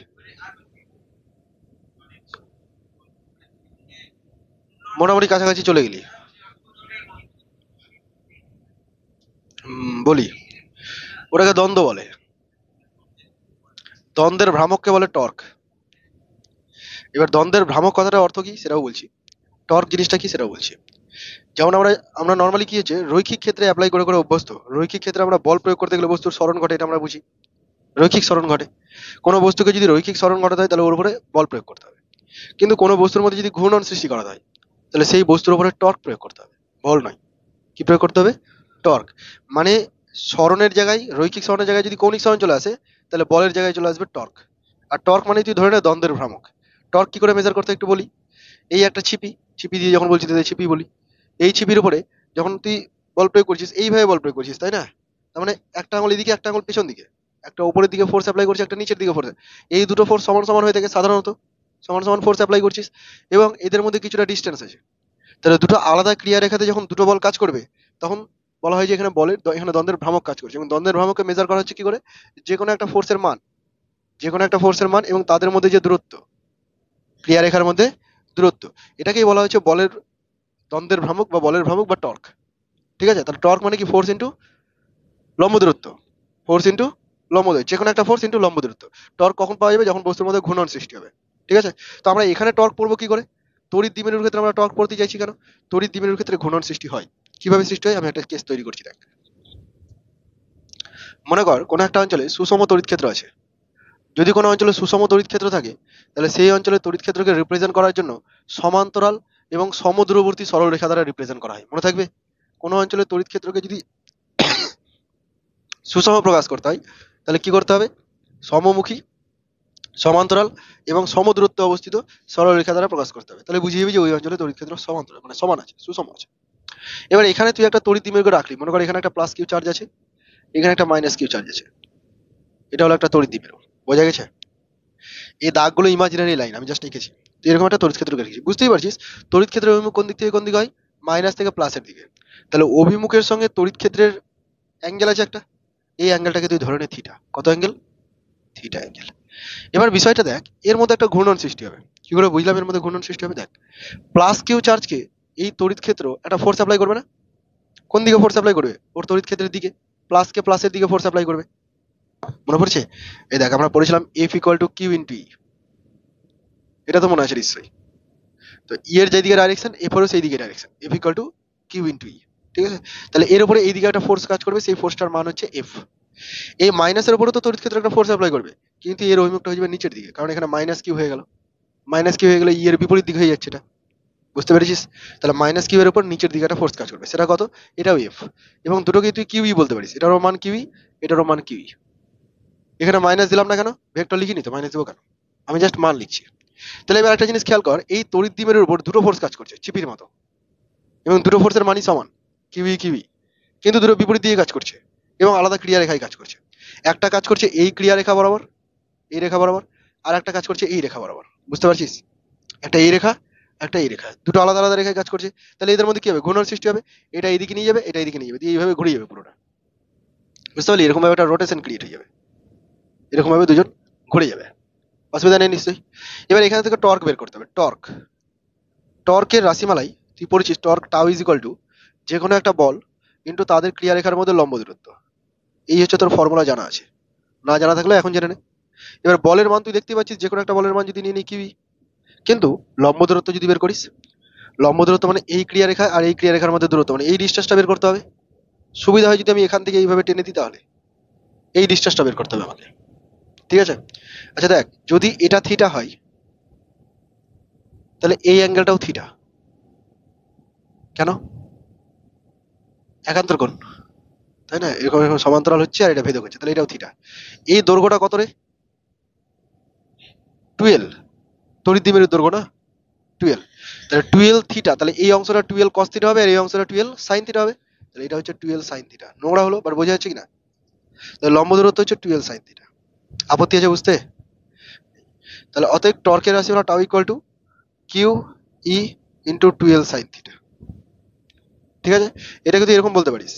মোটামুটি কাছাকাছি চলে গেলি। বলি, ওটাকে দ্বন্দ্ব বলে, দ্বন্দ্বের ভ্রামককে বলে টর্ক। এবার দ্বন্দ্বের ভ্রামক কথাটার অর্থ কি সেটাও বলছি। টর্ক জিনিসটা কি সেটা বলছি। যেমন আমরা আমরা নর্মালি কি হচ্ছে রৈখিক ক্ষেত্রে অ্যাপ্লাই করে করে অভ্যস্ত। রৈখিক ক্ষেত্রে আমরা বল প্রয়োগ করতে গেলে বস্তুর স্মরণ ঘটে, এটা আমরা বুঝি। রৈখিক স্মরণ ঘটে, কোনো বস্তুকে যদি রৈখিক স্মরণ ঘটাতে হয় তাহলে ওর উপরে বল প্রয়োগ করতে হবে। কিন্তু কোনো বস্তুর মধ্যে যদি ঘূর্ণন সৃষ্টি করা হয় তাহলে সেই বস্তুর উপরে টর্ক প্রয়োগ করতে হবে, বল নয়। কি প্রয়োগ করতে হবে? টর্ক। মানে স্মরণের জায়গায়, রৈখিক স্মরণের জায়গায় যদি কৌণিক স্মরণ চলে আসে তাহলে বলের জায়গায় চলে আসবে টর্ক। আর টর্ক মানে তুই ধরে নে দ্বন্দ্বের ভ্রামক। টর্ক কি করে মেজার করতে হয় একটু বলি। এই একটা ছিপি, ছিপি দিয়ে যখন বলছি তাদের ছিপি বলি, এই ছিপির উপরে যখন তুই বল প্রয়োগ করছিস এইভাবে বল প্রয়োগ করছিস, তাই না? তার মানে একটা আঙুল এদিকে, একটা আঙুল পেছন দিকে, একটা উপরের দিকে ফোর্স অ্যাপ্লাই করছিস, একটা নিচের দিকে ফোর্স। এই দুটো ফোর্স সমান সমান হয়ে থাকে সাধারণত, সমান সমান ফোর্স অ্যাপ্লাই করছিস এবং এদের মধ্যে কিছুটা ডিস্টেন্স আছে। তাহলে দুটো আলাদা ক্রিয়া রেখাতে যখন দুটো বল কাজ করবে তখন বলা হয় যে এখানে বলের এখানে দ্বন্দ্বের ভ্রামক কাজ করছে। এবং দ্বন্দ্বের ভ্রামককে মেজার করা হচ্ছে কি করে? যে কোনো একটা ফোর্সের মান, যে কোনো একটা ফোর্সের মান এবং তাদের মধ্যে যে দূরত্ব, ক্রিয়া রেখার মধ্যে দূরত্ব, এটাকেই বলা হচ্ছে বলের দ্বন্দ্বের ভ্রামক বা বলের ভ্রামক বা টর্ক। ঠিক আছে? তাহলে টর্ক মানে কি? ফোর্স ইন্টু লম্ব দূরত্ব, ফোর্স ইন্টু লম্ব দূরত্ব, যে কোনো একটা ফোর্স ইন্টু লম্ব দূরত্ব। টর্ক কখন পাওয়া যাবে? যখন বস্তুর মধ্যে ঘূর্ণন সৃষ্টি হবে। ঠিক আছে? তো আমরা এখানে টর্ক পড়বো কি করে? তড়িৎ দ্বিমেরুর ক্ষেত্রে আমরা টর্ক পড়তে চাইছি কেন? তড়িৎ দ্বিমেরুর ক্ষেত্রে ঘূর্ণন সৃষ্টি হয়। কিভাবে সৃষ্টি হয় আমি একটা কেস তৈরি করছি, দেখ। মনে কর কোনো একটা অঞ্চলে সুষম তড়িৎ ক্ষেত্র আছে। যদি কোনো অঞ্চলে সুষম তড়িৎ ক্ষেত্র থাকে তাহলে সেই অঞ্চলের তড়িৎ ক্ষেত্রকে রিপ্রেজেন্ট করার জন্য সমান্তরাল এবং সমদূরবর্তী সরলরেখা দ্বারা রিপ্রেজেন্ট করা হয়। মনে থাকবে? কোনো অঞ্চলের তড়িৎ ক্ষেত্রকে যদি সুষম প্রকাশ করতে হয় তাহলে কি করতে হবে? সমমুখী, সমান্তরাল এবং সমদূরত্বে অবস্থিত সরলরেখা দ্বারা প্রকাশ করতে হবে। তাহলে বুঝিয়ে যাবে যে ওই অঞ্চলে তড়িৎ ক্ষেত্র সমান্তরাল মানে সমান আছে, সুষম আছে। এবার এখানে তুই একটা তড়িৎ দ্বিমেরু রাখলি, মনে কর এখানে একটা প্লাস কিউ চার্জ আছে, এখানে একটা মাইনাস কিউ চার্জ আছে। এটা হলো একটা তড়িৎ দ্বিমেরু, বোঝা গেছে? এই দাগগুলো ইমাজিনারি লাইন, আমি জাস্ট লিখেছি। তুই এরকম একটা তড়িৎ ক্ষেত্র রেখেছি, বুঝতেই পারছিস তড়িৎ ক্ষেত্রের অভিমুখ কোন দিক থেকে কোন দিকে হয়? মাইনাস থেকে প্লাসের দিকে। তাহলে অভিমুখের সঙ্গে তড়িৎ ক্ষেত্রের অ্যাঙ্গেল আছে একটা, এই অ্যাঙ্গেলটাকে তুই ধরে নে থিটা। কত অ্যাঙ্গেল? Theta angle. এবার বিষয়টা দেখ, এর মধ্যে একটা ঘূর্ণন সৃষ্টি হবে। কি করে বুঝলাম এর মধ্যে ঘূর্ণন সৃষ্টি হবে? দেখ, প্লাস কিউ চার্জকে এই তড়িৎ ক্ষেত্র একটা ফোর্স অ্যাপ্লাই করবে না? কোন দিকে ফোর্স অ্যাপ্লাই করবে? ওর তড়িৎ ক্ষেত্রের দিকে। প্লাসকে প্লাসের দিকে ফোর্স অ্যাপ্লাই করবে, মনে পড়ছে? এই দেখ আমরা পড়েছিলাম F equal to Q into E, এটা তো মনে আছে নিশ্চয়ই। তো ই এর যেদিকে ডাইরেকশন, এফ এরও সেই দিকে direction, F equal to Q into E. ঠিক আছে? তাহলে এর উপরে এই দিকে একটা ফোর্স কাজ করবে, সেই ফোর্সটার মান হচ্ছে এফ। এই মাইনাসের উপরে তো তড়িৎ ক্ষেত্র একটা ফোর্স অ্যাপ্লাই করবে, কিন্তু এর অভিমুখটা হয়ে যাবে নিচের দিকে, কারণ এখানে মাইনাস কিউ হয়ে গেল। মাইনাস কিউ হয়ে গেলে ই এর বিপরীত দিকে হয়ে যাচ্ছে এটা, বুঝতে পেরেছিস? তাহলে মাইনাস কিউ এর উপর নিচের দিকে একটা ফোর্স কাজ করবে, সেটা কত? এটাও এফ। এবং দুটোকে তুই কিউ ই বলতে পারিস, এটারও মান কিউ ই, এটারও মান কিউ ই। এখানে মাইনাস দিলাম না কেন? ভেক্টর লিখিনি তো, মাইনাস দেবো কেন? আমি জাস্ট মান লিখছি। তাহলে এবার একটা জিনিস খেয়াল কর, এই তড়িৎ দ্বিমেরুর উপর দুটো ফোর্স কাজ করছে চিপির মতো, এবং দুটো ফোর্সের মানই সমান, কিউই কিউই, কিন্তু দুটো বিপরীত দিকে কাজ করছে এবং আলাদা ক্রিয়া রেখায় কাজ করছে। একটা কাজ করছে এই ক্রিয়া রেখা বরাবর, এই রেখা বরাবর, আর একটা কাজ করছে এই রেখা বরাবর, বুঝতে পারছিস? একটা এই রেখা, একটা এই রেখা, দুটো আলাদা আলাদা রেখায় কাজ করছে। তাহলে এদের মধ্যে কি হবে? ঘূর্ণন সৃষ্টি হবে। এটা এইদিকে নিয়ে যাবে, এটা এইদিকে নিয়ে যাবে, দিয়ে এইভাবে ঘুরে যাবে পুরোটা, বুঝতে পারলি? এরকম ভাবে একটা রোটেশন ক্রিয়েট হয়ে যাবে, এরকম ভাবে দুজন ঘুরে যাবে, অসুবিধা নেই নিশ্চয়ই। এবার এখানে থেকে টর্ক বের করতে হবে। টর্ক, টর্কের রাশিমালাই তুই পড়েছিস, torque tau is equal two যে কোনো একটা বল কিন্তু তাদের ক্রিয়া রেখার মধ্যে লম্ব দূরত্ব। এই হচ্ছে তোর ফর্মুলা, জানা আছে, না জানা থাকলে এখন জেনে নে। এবার বলের মান তুই দেখতে পাচ্ছিস, যে কোনো একটা বলের মান যদি নিয়ে নিই কিউই, কিন্তু লম্ব দূরত্ব যদি বের করিস, লম্ব দূরত্ব মানে এই ক্রিয়া রেখা আর এই ক্রিয়া রেখার মধ্যে দূরত্ব, মানে এই ডিসটেন্সটা বের করতে হবে। সুবিধা হয় যদি আমি এখান থেকে এইভাবে টেনে দিই, তাহলে এই ডিসটেন্সটা বের করতে হবে আমাকে। ঠিক আছে? আচ্ছা দেখ, যদি এটা থিটা হয় তাহলে এই অ্যাঙ্গেলটাও থিটা। কেন? একান্তর কোণ, তাই না? এরকম এরকম সমান্তরাল হচ্ছে আর এটা ভেদক হচ্ছে, তাহলে এটাও থিটা। এই দৈর্ঘ্যটা কত রে? 12। তড়িৎ দ্বিমেরুর দৈর্ঘ্য না 12, তাহলে 12 থিটা। তাহলে এই অংশটা 12 কস থিটা হবে আর এই অংশটা 12 সাইন থিটা হবে। তাহলে এটা হচ্ছে 12 সাইন থিটা। নোংরা হলো, বাট বোঝা যাচ্ছে কিনা? তাহলে লম্ব দূরত্ব হচ্ছে 12 সাইন থিটা। আপত্তি আছে বুঝতে? তাহলে অতএব টর্কের রাশি হলো tau equal to Q E into 12 sine theta. ঠিক আছে? এটাকে তুই এরকম বলতে পারিস,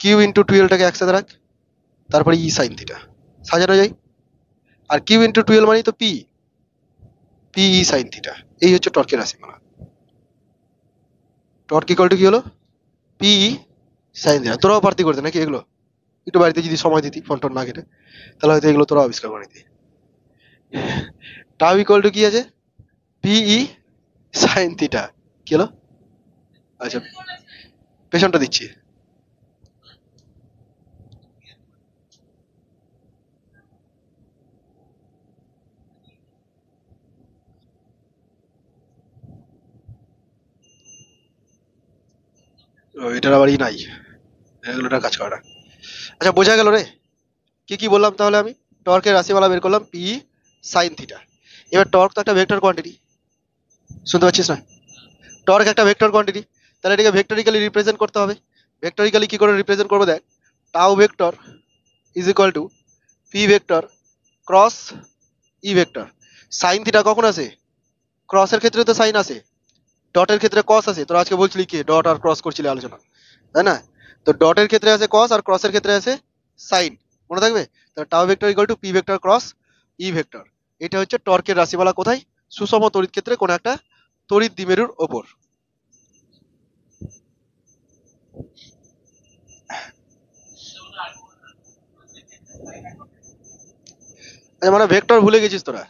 কিউ ইন্টু 12টাকে একসাথে রাখ, তারপরে ই সাইন থিটা সাজানো যায়। আর কিউ ইন্টু 12 মানে তো P, P E sine theta. এই হচ্ছে টর্কের রাশিমালা। টর্ক ইকুয়াল টু কি হলো? P E sine theta. তোরাও পার্থি করতে নাকি এগুলো? একটু বাড়িতে যদি সময় দিতি ফোন টোন না কেটে, তাহলে হয়তো এগুলো তোরা আবিষ্কার করে নিতি। টাউ ইকুয়াল টু কি আছে? পি ই সাইন থিটা কি হলো? আচ্ছা, পেছনটা দিচ্ছি। এটার আবার ই নাই, এগুলোটা কাজ করে না। আচ্ছা, বোঝা গেল রে। কি কি বললাম তাহলে আমি? টর্কের রাশিমালা বের করলাম পি সাইন থিটা। এবার টর্ক তো একটা ভেক্টর কোয়ান্টিটি, শুনতে পাচ্ছিস না? টর্ক একটা ভেক্টর কোয়ান্টিটি, তাহলে এটাকে ভেক্টরিক্যালি রিপ্রেজেন্ট করতে হবে। ভেক্টরিক্যালি কি করে রিপ্রেজেন্ট করবো দেখ। Tau vector is equal two P vector cross E vector. Sine theta কখন আসে? ক্রসের ক্ষেত্রে তো সাইন আসে, ডটের ক্ষেত্রে কস আসে। তোরা আজকে বলছিলি কি ডট আর ক্রস করছিলি আলোচনা, তাই না? তো ডটের ক্ষেত্রে আসে কস আর ক্রসের ক্ষেত্রে আসে সাইন, মনে থাকবে? তাহলে tau vector equal to P vector cross E vector. এটা হচ্ছে টর্কের রাশিমালা কোথায়? সুষম তড়িৎ ক্ষেত্রে কোনো একটা তড়িৎ দ্বিমেরুর ওপর। আচ্ছা, মানে ভেক্টর ভুলে গেছিস তোরা?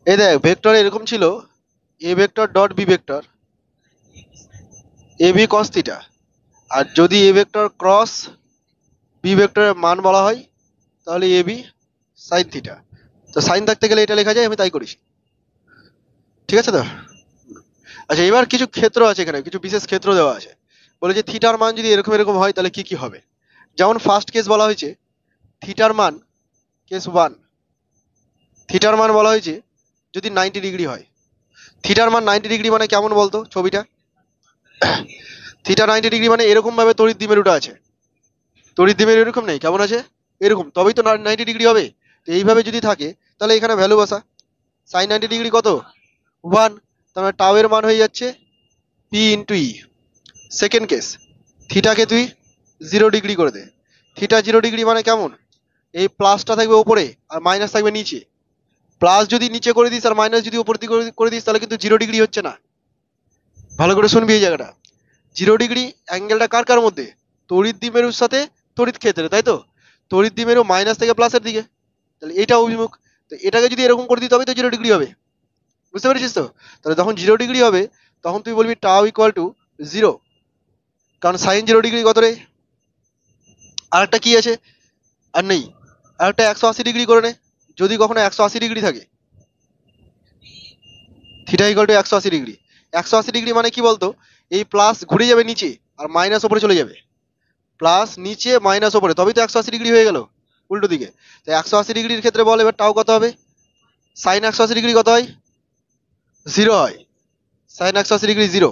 এই দেখ, ভেক্টর এরকম ছিল, A vector dot B vector A B cos theta. আর যদি এ ভেক্টর ক্রস বি ভেক্টরের মান বলা হয় তাহলে এ বি সাইন থিটা। তো সাইন থাকতে গেলে এটা লেখা যায়, আমি তাই করিস। ঠিক আছে তো? আচ্ছা, এবার কিছু ক্ষেত্র আছে, এখানে কিছু বিশেষ ক্ষেত্র দেওয়া আছে। বলে যে থিটার মান যদি এরকম এরকম হয় তাহলে কি কি হবে। যেমন ফার্স্ট কেস বলা হয়েছে থিটার মান, কেস ওয়ান, থিটার মান বলা হয়েছে যদি 90 ডিগ্রি হয়। থিটার মান 90 ডিগ্রি মানে কেমন বলতো ছবিটা? থিটা 90 ডিগ্রি মানে এরকম ভাবে তড়িৎ দ্বিমেরুটা আছে। তড়িৎ দ্বিমেরু এরকম নেই, কেমন আছে? এরকম, তবেই তো 90 ডিগ্রি হবে। তো এইভাবে যদি থাকে তাহলে এখানে ভ্যালু বসা। সাইন 90 ডিগ্রি কত? 1। তার মানে টাও এর মান হয়ে যাচ্ছে পি ইন্টু ই। সেকেন্ড কেস, থিটাকে তুই 0 ডিগ্রি করে দে। থিটা 0 ডিগ্রি মানে কেমন? এই প্লাসটা থাকবে উপরে আর মাইনাস থাকবে নিচে। প্লাস যদি নিচে করে দিস আর মাইনাস যদি উপর দিকে করে দিস তাহলে কিন্তু 0 ডিগ্রি হচ্ছে না। ভালো করে শুনবি এই জায়গাটা। 0 ডিগ্রি অ্যাঙ্গেলটা কার কার মধ্যে? তড়িৎ দ্বিমেরুর সাথে তড়িৎ ক্ষেত্রে, তাই তো? তড়িৎ দ্বিমেরু মাইনাস থেকে প্লাসের দিকে, তাহলে এটা অভিমুখ। তো এটাকে যদি এরকম করে দিই তবে তো 0 ডিগ্রি হবে। বুঝতে পেরেছিস তো? তাহলে যখন 0 ডিগ্রি হবে তখন তুই বলবি টাও ইকুয়াল টু 0, কারণ সাইন 0 ডিগ্রি কত রে? আর একটা কি আছে? আর নেই। আর একটা 180 ডিগ্রি করে নে। যদি কখনো 180 ডিগ্রি থাকে, theta equal to 180 degree. 180 degree মানে কি বলতো? এই প্লাস ঘুরে যাবে নিচে আর মাইনাস ওপরে চলে যাবে। প্লাস নিচে মাইনাস ওপরে, তবেই তো 180 ডিগ্রি হয়ে গেল উল্টো দিকে। তো 180 ডিগ্রির ক্ষেত্রে বল এবার টাও কত হবে? সাইন 180 ডিগ্রি কত হয়? 0 হয়। Sine 180 degree 0,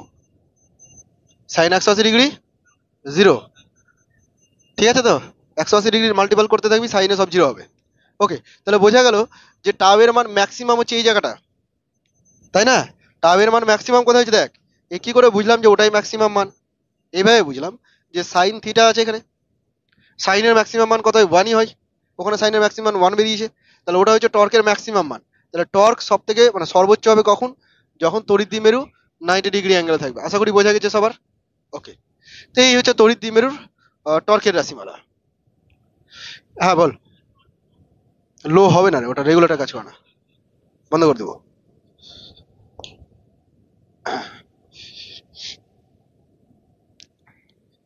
sine 180 degree 0। ঠিক আছে তো? 180 ডিগ্রির মাল্টিপাল করতে থাকবি, সাইনে সব 0 হবে। ওকে, তাহলে বোঝা গেল যে টাও এর মান ম্যাক্সিমাম হচ্ছে এই জায়গাটা, তাই না? টাও এর মান ম্যাক্সিমাম কোথায় হচ্ছে দেখ। এ কি করে বুঝলাম যে ওটাই ম্যাক্সিমাম মান? এইভাবে বুঝলাম যে সাইন থিটা আছে এখানে, সাইনের ম্যাক্সিমাম মান কত হয়? 1ই হয়। ওখানে সাইনের ম্যাক্সিমাম মান 1 বেরিয়েছে, তাহলে ওটা হচ্ছে টর্কের ম্যাক্সিমাম মান। তাহলে টর্ক সব থেকে মানে সর্বোচ্চ হবে কখন? যখন তড়িৎ দ্বিমেরু 90 ডিগ্রি অ্যাঙ্গেলে থাকবে। আশা করি বোঝা গেছে সবার? ওকে, তো এই হচ্ছে তড়িৎ দ্বিমেরুর টর্কের রাশিমালা। হ্যাঁ বল। লো হবে না রে, ওটা রেগুলেটর কাজ করে না, বন্ধ করে দেবো।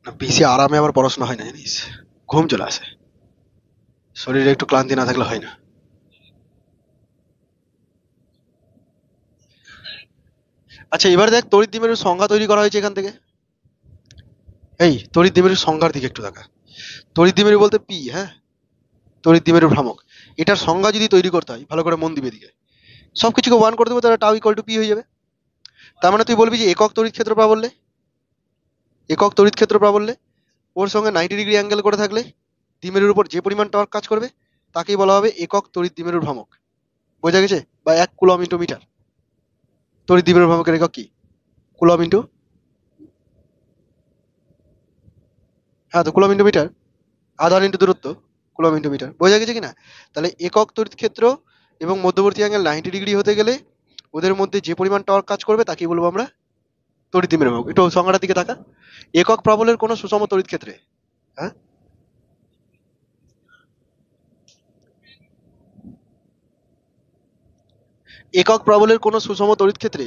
না, বেশি আরামে আবার পড়াশোনা হয় না জানিস, ঘুম চলে আসে, শরীরে একটু ক্লান্তি না থাকলে হয় না। আচ্ছা, এবার দেখ তড়িৎ দ্বিমেরুর সংজ্ঞা তৈরি করা হয়েছে এখান থেকে। এই তড়িৎ দ্বিমেরুর সংজ্ঞার দিকে একটু দেখা। তড়িৎ দ্বিমেরু বলতে পি, হ্যাঁ, তড়িৎ দ্বিমেরুর ভ্রামক। এটার সংজ্ঞা যদি তৈরি করতে হয়, ভালো করে মন দিবে দিকে, সবকিছুকে 1 করে দেবো, তাহলে টাউ ইকুয়াল টু পি হয়ে যাবে। তার মানে তুই বলবি যে একক তড়িৎ ক্ষেত্র প্রাবল্যে, একক তড়িৎ ক্ষেত্র প্রাবল্যে ওর সঙ্গে 90 ডিগ্রি অ্যাঙ্গেল করে থাকলে দ্বিমেরুর উপর যে পরিমাণ টর্ক কাজ করবে তাকেই বলা হবে একক তড়িৎ দ্বিমেরুর ভ্রামক। বোঝা গেছে? বা 1 কুলম ইন্টু মিটার। তড়িৎ দ্বিমেরুর ভ্রামকের একক কি? কুলম ইন্টু, হ্যাঁ তো কুলম ইন্টু মিটার, আধান ইন্টু দূরত্ব, কুলম ইন্টু মিটার। বোঝা গেছে কিনা? তাহলে একক তড়িৎ ক্ষেত্র এবং মধ্যবর্তী অ্যাঙ্গেল 90 ডিগ্রি হতে গেলে ওদের মধ্যে যে পরিমাণ টর্ক কাজ করবে তাকেই বলবো আমরা তড়িৎ দ্বিমেরুর ভ্রামক। একটু সংজ্ঞাটার দিকে তাকা। একক প্রাবল্যের কোনো সুষম তড়িৎ ক্ষেত্রে, হ্যাঁ, একক প্রাবল্যের কোনো সুষম তড়িৎ ক্ষেত্রে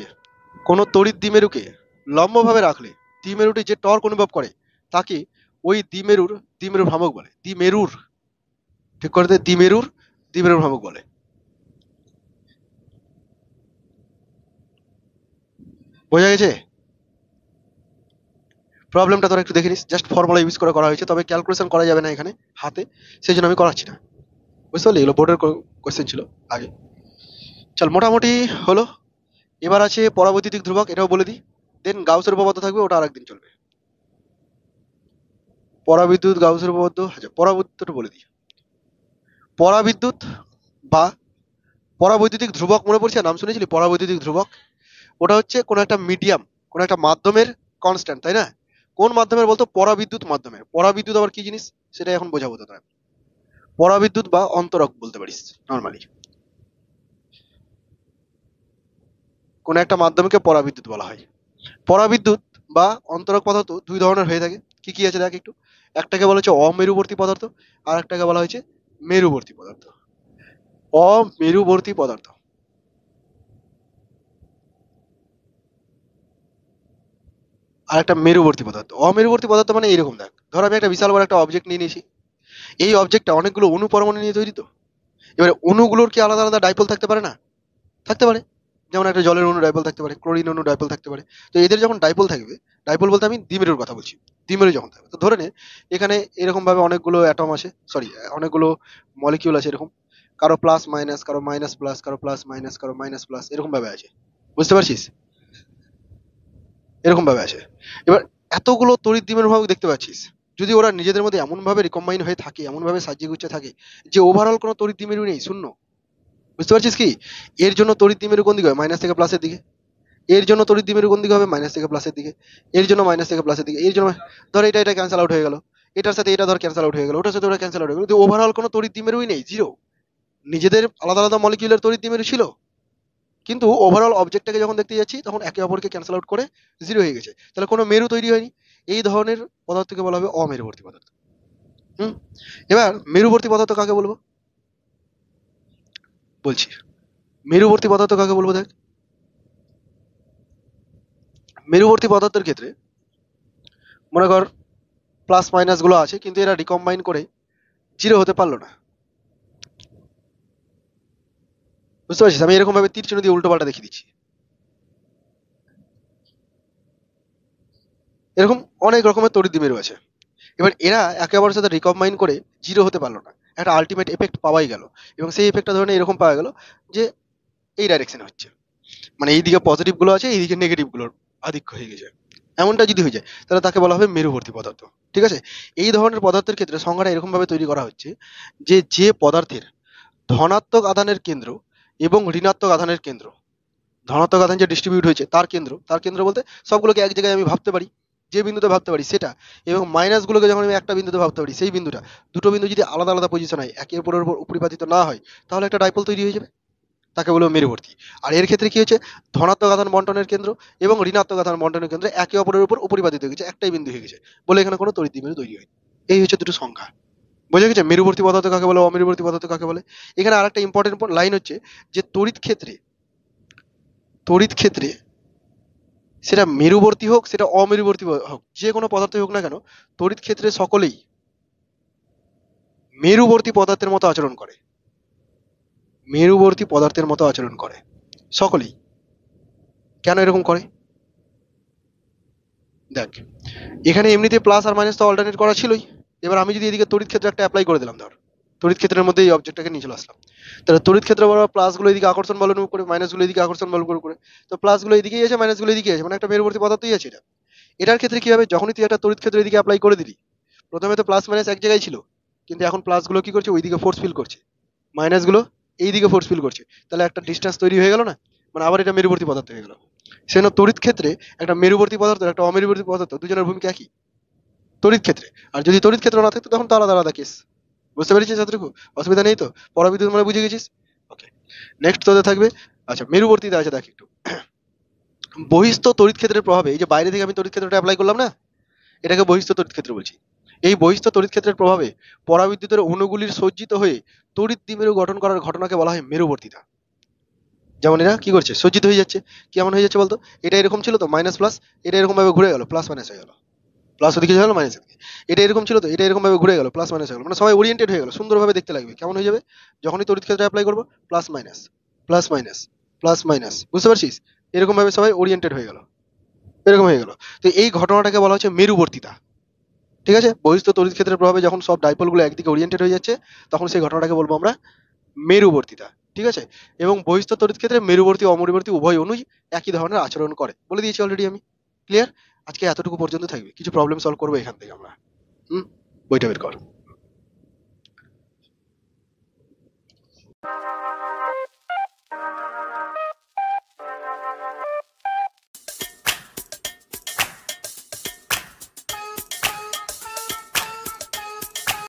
কোনো তড়িৎ দ্বিমেরুকে লম্বভাবে রাখলে দ্বিমেরুটি যে টর্ক অনুভব করে তাকে ওই দ্বিমেরুর ভ্রামক বলে। দ্বিমেরুর, ঠিক করে দে, দ্বিমেরুর ভ্রামক বলে। বোঝা গেছে? প্রবলেমটা তোরা একটু দেখে নিস, জাস্ট ফর্মুলা ইউজ করে করা হয়েছে, তবে ক্যালকুলেশন করা যাবে না এখানে হাতে, সেই জন্য আমি করাচ্ছি না। বুঝতে পারলি? এগুলো বোর্ডের কোয়েশ্চেন ছিল আগে। চল, মোটামুটি হলো। এবার আছে পরাবৈদ্যুতিক ধ্রুবক, এটাও বলে দিই, দেন গাউসের উপপাদ্য থাকবে, ওটা আরেকদিন চলবে। পরাবিদ্যুৎ, গাউসের উপপাদ্য, আচ্ছা পরাবৈদ্যুতটা বলে দিই। পরাবিদ্যুৎ বা পরাবৈদ্যুতিক ধ্রুবক মনে পড়ছে? নাম শুনেছিলি পরাবৈদ্যুতিক ধ্রুবক? ওটা হচ্ছে কোনো একটা মিডিয়াম, কোনো একটা মাধ্যমের কনস্ট্যান্ট, তাই না? কোন মাধ্যমের বলতো? পরাবিদ্যুৎ মাধ্যমের। পরাবিদ্যুৎ আবার কি জিনিস সেটা এখন বোঝাবো তোরা। পরাবিদ্যুৎ বা অন্তরক বলতে পারিস নর্মালি। কোন একটা মাধ্যমকে পরাবিদ্যুৎ বলা হয়। পরাবিদ্যুৎ বা অন্তরক পদার্থ দুই ধরনের হয়ে থাকে। কি কি আছে দেখ একটু। একটাকে বলা হচ্ছে অমেরুবর্তী পদার্থ, আর একটাকে বলা হয়েছে মেরুবর্তী পদার্থ। অমেরুবর্তী পদার্থ আর একটা মেরুবর্তী পদার্থ। অমেরুবর্তী পদার্থ মানে এরকম, দেখ ধর আমি একটা বিশাল বড় একটা অবজেক্ট নিয়ে নিয়েছি, এই অবজেক্টটা অনেকগুলো অণু পরমাণু নিয়ে তৈরি। তো এবারে অণুগুলোর কি আলাদা আলাদা ডাইপোল থাকতে পারে না? থাকতে পারে। যেমন একটা জলের অণু ডাইপোল থাকতে পারে, ক্লোরিন অণু ডাইপোল থাকতে পারে। তো এদের যখন ডাইপোল থাকবে, ডাইপোল বলতে আমি দ্বিমেরুর কথা বলছি, দ্বিমেরু যখন থাকবে, তো ধরে নে এখানে এরকম ভাবে অনেকগুলো অ্যাটম আছে, সরি অনেকগুলো মলিকিউল আছে এরকম, কারো প্লাস মাইনাস, কারো মাইনাস প্লাস, কারো প্লাস মাইনাস, কারো মাইনাস প্লাস, এরকম ভাবে আছে। বুঝতে পারছিস? এরকম ভাবে আছে। এবার এতগুলো তড়িৎ দ্বিমেরু ভাবে দেখতে পাচ্ছিস, যদি ওরা নিজেদের মধ্যে এমন ভাবে রিকম্বাইন হয়ে থাকে, এমন ভাবে সাজিয়ে গুছিয়ে থাকে যে ওভারঅল কোনো তড়িৎ দ্বিমেরু নেই, শূন্য। বুঝতে পারছিস কি? এর জন্য তড়িৎ দ্বিমেরু কোন দিকে হয়? মাইনাস থেকে প্লাসের দিকে। এর জন্য তড়িৎ দ্বিমেরু কোন দিকে হবে? মাইনাস থেকে প্লাসের দিকে। এর জন্য মাইনাস থেকে প্লাসের দিকে। এর জন্য ধর এটা ক্যান্সেল আউট হয়ে গেল, এটার সাথে এটা ধর ক্যান্সেল আউট হয়ে গেল, ওটার সাথে ওটা ক্যান্সেল আউট হয়ে গেল, কিন্তু ওভারঅল কোনো তড়িৎ দ্বিমেরুই নেই, জিরো। নিজেদের আলাদা আলাদা মলিকিউলের তড়িৎ দ্বিমেরু ছিল, কিন্তু ওভারঅল অবজেক্টটাকে যখন দেখতে যাচ্ছি তখন একে অপরকে ক্যান্সেল আউট করে জিরো হয়ে গেছে, তাহলে কোনো মেরু তৈরি হয়নি। এই ধরনের পদার্থকে বলা হবে অমেরুবর্তী পদার্থ। হুম। এবার মেরুবর্তী পদার্থ কাকে বলবো বলছি। মেরুবর্তী পদার্থ কাকে বলবো দেখ। মেরুবর্তী পদার্থের ক্ষেত্রে মনে কর প্লাস মাইনাস গুলো আছে, কিন্তু এরা রিকম্বাইন করে জিরো হতে পারলো না। বুঝতে পারছিস? আমি এরকম ভাবে তীর চিহ্ন দিয়ে উল্টো পাল্টা দেখিয়ে দিচ্ছি। এরকম অনেক রকমের তড়িৎ দ্বিমেরু আছে। এবার এরা একে অপরের সাথে রিকম্বাইন করে জিরো হতে পারলো না, একটা আলটিমেট এফেক্ট পাওয়াই গেল। এবং সেই এফেক্টটা ধরে নে এরকম পাওয়া গেল যে এই ডাইরেকশনে হচ্ছে, মানে এইদিকে পজিটিভ গুলো আছে, এইদিকে নেগেটিভ গুলোর আধিক্য হয়ে গেছে। এমনটা যদি হয়ে যায় তাহলে তাকে বলা হবে মেরুবর্তী পদার্থ। ঠিক আছে? এই ধরনের পদার্থের ক্ষেত্রে সংজ্ঞাটা এরকম ভাবে তৈরি করা হচ্ছে যে যে পদার্থের ধনাত্মক আধানের কেন্দ্র এবং ঋণাত্মক আধানের কেন্দ্র, ধনাত্মক আধান যে ডিস্ট্রিবিউট হয়েছে তার কেন্দ্র বলতে সবগুলোকে এক জায়গায় আমি ভাবতে পারি, যে বিন্দুতে ভাবতে পারি সেটা, এবং মাইনাস গুলোকে যখন আমি একটা বিন্দুতে ভাবতে পারি সেই বিন্দুটা, দুটো বিন্দু যদি আলাদা আলাদা পজিশন হয়, একে অপরের উপর উপরিপাতিত না হয়, তাহলে একটা ডাইপোল তৈরি হয়ে যাবে, তাকে বলবো মেরুবর্তী। আর এর ক্ষেত্রে কি হচ্ছে? ধনাত্মক আধান বন্টনের কেন্দ্র এবং ঋণাত্মক আধান বন্টনের কেন্দ্র একে অপরের উপর উপরিপাতিত হয়ে গেছে, একটাই বিন্দু হয়ে গেছে বলে এখানে কোনো তড়িৎ দ্বিমেরু তৈরি হয়নি। এই হচ্ছে দুটো সংখ্যা। বোঝা গেছে মেরুবর্তী পদার্থ কাকে বলে, অমেরুবর্তী পদার্থ কাকে বলে? এখানে আরেকটা ইম্পর্টেন্ট লাইন হচ্ছে যে তড়িৎ ক্ষেত্রে সেটা মেরুবর্তী হোক সেটা অমেরুবর্তী হোক, যে কোনো পদার্থই হোক না কেন, তড়িৎ ক্ষেত্রে সকলেই মেরুবর্তী পদার্থের মতো আচরণ করে। মেরুবর্তী পদার্থের মতো আচরণ করে সকলেই। কেন এরকম করে দেখ, এখানে এমনিতে প্লাস আর মাইনাস তো অল্টারনেট করা ছিলই। এবার আমি যদি এদিকে তড়িৎ ক্ষেত্রে একটা অ্যাপ্লাই করে দিলাম, ধর তড়িৎ ক্ষেত্রের মধ্যে এই অবজেক্টটাকে নিয়ে চলে আসলাম, তাহলে তড়িৎ ক্ষেত্রে বরাবর প্লাস গুলো এদিকে আকর্ষণ বল অনুভব করে, মাইনাস গুলো এদিকে আকর্ষণ বল করে, তো প্লাস গুলো এদিকেই আছে, মাইনাস গুলো এদিকে আছে, মানে একটা মেরুবর্তী পদার্থই আছে এটা। এটার ক্ষেত্রে কি হবে? যখনই তুই একটা তড়িৎ ক্ষেত্র এদিকে অ্যাপ্লাই করে দিলি, প্রথমে তো প্লাস মাইনাস এক জায়গায় ছিল, কিন্তু এখন প্লাস গুলো কি করছে? ওইদিকে ফোর্স ফিল করছে, মাইনাস গুলো এইদিকে ফোর্স ফিল করছে, তাহলে একটা ডিস্টেন্স তৈরি হয়ে গেল না, মানে আবার এটা মেরুবর্তী পদার্থ হয়ে গেল। সেজন্য তড়িৎ ক্ষেত্রে একটা মেরুবর্তী পদার্থ একটা অমেরুবর্তী পদার্থ দুজনের ভূমিকা একই তড়িৎ ক্ষেত্রে। আর যদি তড়িৎ ক্ষেত্র না থাকতো তখন তো আলাদা আলাদা কেস। বুঝতে পেরেছিস এতটুকু? অসুবিধা নেই তো? পরাবিদ্যুৎ মানে বুঝে গেছিস? ওকে, নেক্সট তোদের থাকবে, আচ্ছা মেরুবর্তীতে আছে দেখ একটু। বহিস্থ তড়িৎ ক্ষেত্রের প্রভাবে, এই যে বাইরে থেকে আমি তড়িৎ ক্ষেত্রটা অ্যাপ্লাই করলাম না, এটাকে বহিস্থ তড়িৎ ক্ষেত্র বলছি। এই বহিস্থ তড়িৎ ক্ষেত্রের প্রভাবে পরাবিদ্যুতের অণুগুলির সজ্জিত হয়ে তড়িৎ দ্বিমেরু গঠন করার ঘটনাকে বলা হয় মেরুবর্তিতা। যেমন এরা কি করছে, সজ্জিত হয়ে যাচ্ছে। কেমন হয়ে যাচ্ছে বলতো, এটা এরকম ছিল তো মাইনাস প্লাস, এটা এরকম ভাবে ঘুরে গেল প্লাস মাইনাস হয়ে গেল, প্লাস ওদিকে চলে গেল মাইনাস এদিকে। এটা এরকম ছিল তো, এটা এরকম ভাবে ঘুরে গেল প্লাস মাইনাস হয়ে গেল, মানে সবাই ওরিয়েন্টেড হয়ে গেল, সুন্দরভাবে দেখতে লাগবে। কেমন হয়ে যাবে যখনই তড়িৎ ক্ষেত্রে অ্যাপ্লাই করবো, plus minus plus minus plus minus, বুঝতে পারছিস? এরকম ভাবে সবাই ওরিয়েন্টেড হয়ে গেল, এরকম হয়ে গেল। তো এই ঘটনাটাকে বলা হচ্ছে মেরুবর্তিতা। ঠিক আছে, বহিস্থ তড়িৎ ক্ষেত্রের প্রভাবে যখন সব ডাইপোল গুলো একদিকে ওরিয়েন্টেড হয়ে যাচ্ছে, তখন সেই ঘটনাটাকে বলবো আমরা মেরুবর্তিতা। ঠিক আছে, এবং বহিস্থ তড়িৎ ক্ষেত্রে মেরুবর্তী অমরিবর্তী উভয় অনুই একই ধরনের আচরণ করে, বলে দিয়েছি অলরেডি আমি। ক্লিয়ার? আজকে এতটুকু পর্যন্ত থাকবে, কিছু প্রবলেম সলভ করবো এখান থেকে আমরা। হুম, বইটা বের কর।